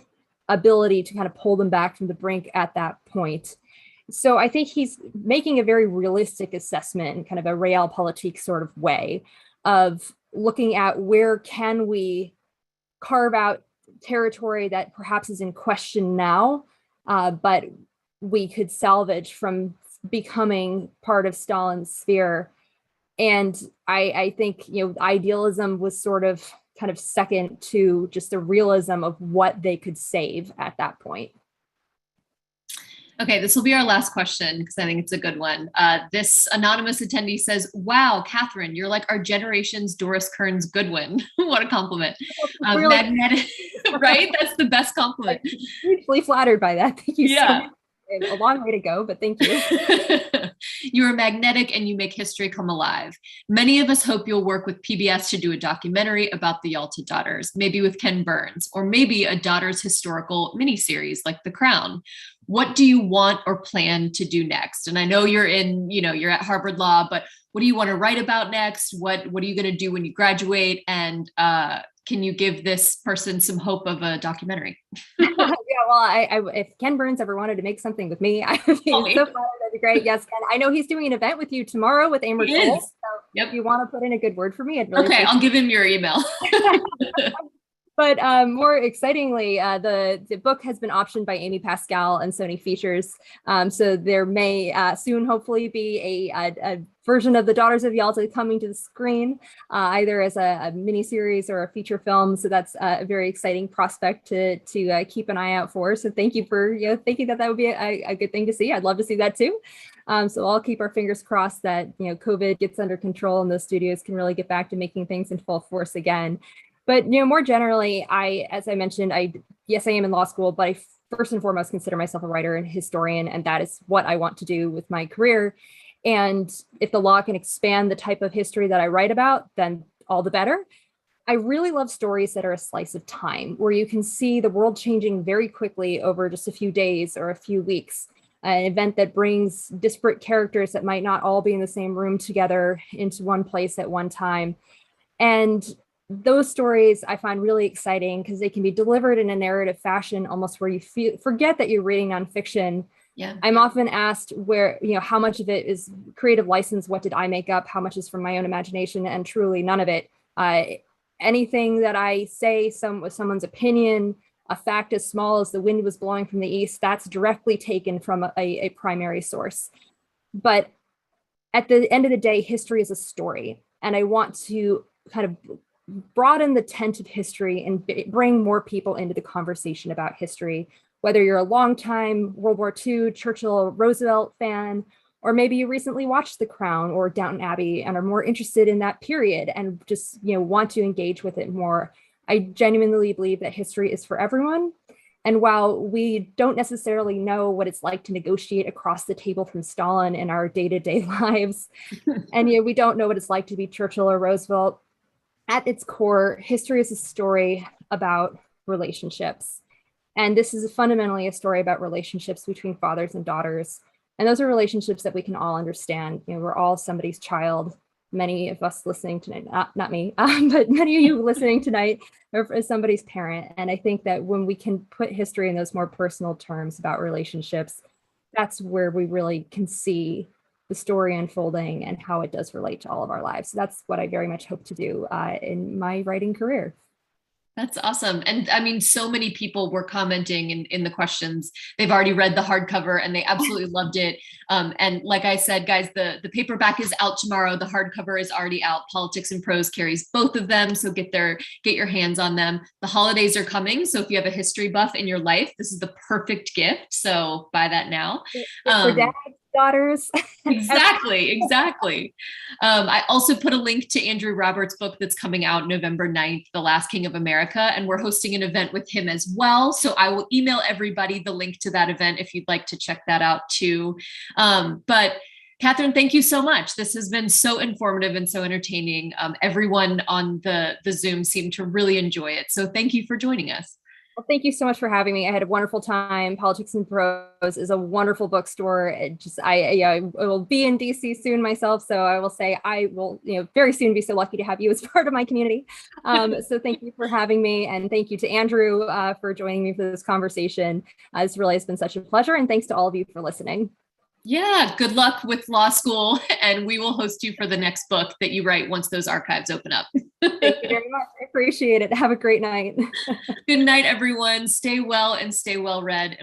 ability to kind of pull them back from the brink at that point. So I think he's making a very realistic assessment in kind of a realpolitik sort of way of looking at where can we carve out territory that perhaps is in question now, but we could salvage from becoming part of Stalin's sphere. And I think, idealism was sort of kind of second to just the realism of what they could save at that point. Okay, this will be our last question because I think it's a good one. This anonymous attendee says, wow, Catherine, you're like our generation's Doris Kearns Goodwin. What a compliment. Really? Magnetic, right? That's the best compliment. I'm hugely flattered by that. Thank you so much. A long way to go, but thank you. You are magnetic and you make history come alive. Many of us hope you'll work with PBS to do a documentary about the Yalta daughters, maybe with Ken Burns, or maybe a daughters historical miniseries like The Crown. What do you want or plan to do next? And I know you're at Harvard Law, but what do you want to write about next? What are you going to do when you graduate? And can you give this person some hope of a documentary? Well, if Ken Burns ever wanted to make something with me, I would be so flattered. That'd be great. Yes, Ken. I know he's doing an event with you tomorrow with Amber Cole. So if you want to put in a good word for me, I'd really appreciate it. I'll give him your email. But more excitingly, the book has been optioned by Amy Pascal and Sony Features. So there may soon hopefully be a version of the Daughters of Yalta coming to the screen, either as a miniseries or a feature film. So that's a very exciting prospect to keep an eye out for. So thank you for thinking that would be a good thing to see. I'd love to see that too. So I'll keep our fingers crossed that COVID gets under control and those studios can really get back to making things in full force again. But more generally, as I mentioned, I am in law school, but I first and foremost consider myself a writer and historian, and that is what I want to do with my career. And if the law can expand the type of history that I write about, then all the better. I really love stories that are a slice of time, where you can see the world changing very quickly over just a few days or a few weeks. An event that brings disparate characters that might not all be in the same room together into one place at one time. And those stories I find really exciting because they can be delivered in a narrative fashion, almost where you forget that you're reading nonfiction. Yeah. I'm often asked where, how much of it is creative license? What did I make up? How much is from my own imagination? And truly none of it. Anything that I say with someone's opinion, a fact as small as the wind was blowing from the east, that's directly taken from a primary source. But at the end of the day, history is a story. And I want to kind of broaden the tent of history and bring more people into the conversation about history, whether you're a longtime World War II, Churchill, Roosevelt fan, or maybe you recently watched The Crown or Downton Abbey and are more interested in that period and just, want to engage with it more. I genuinely believe that history is for everyone. And while we don't necessarily know what it's like to negotiate across the table from Stalin in our day-to-day lives, and we don't know what it's like to be Churchill or Roosevelt, at its core, history is a story about relationships. And this is fundamentally a story about relationships between fathers and daughters. And those are relationships that we can all understand. We're all somebody's child. Many of us listening tonight, not me, but many of you listening tonight are somebody's parent. And I think that when we can put history in those more personal terms about relationships, that's where we really can see the story unfolding and how it does relate to all of our lives. So that's what I very much hope to do in my writing career. That's awesome. And I mean, so many people were commenting in the questions. They've already read the hardcover and they absolutely loved it. And like I said, guys, the paperback is out tomorrow. The hardcover is already out. Politics and Prose carries both of them. So get your hands on them. The holidays are coming. So if you have a history buff in your life, this is the perfect gift. So buy that now. For dads, daughters. Exactly. I also put a link to Andrew Roberts' book that's coming out November 9th, The Last King of America, and we're hosting an event with him as well. So I will email everybody the link to that event if you'd like to check that out too. But Catherine, thank you so much. This has been so informative and so entertaining. Everyone on the Zoom seemed to really enjoy it. So thank you for joining us. Well, thank you so much for having me. I had a wonderful time. Politics and Prose is a wonderful bookstore. I will be in DC soon myself, so I will say I will, very soon be so lucky to have you as part of my community. So thank you for having me, and thank you to Andrew for joining me for this conversation. This really has been such a pleasure, and thanks to all of you for listening. Yeah, good luck with law school, and we will host you for the next book that you write once those archives open up. Thank you very much. I appreciate it. Have a great night. Good night, everyone. Stay well and stay well read.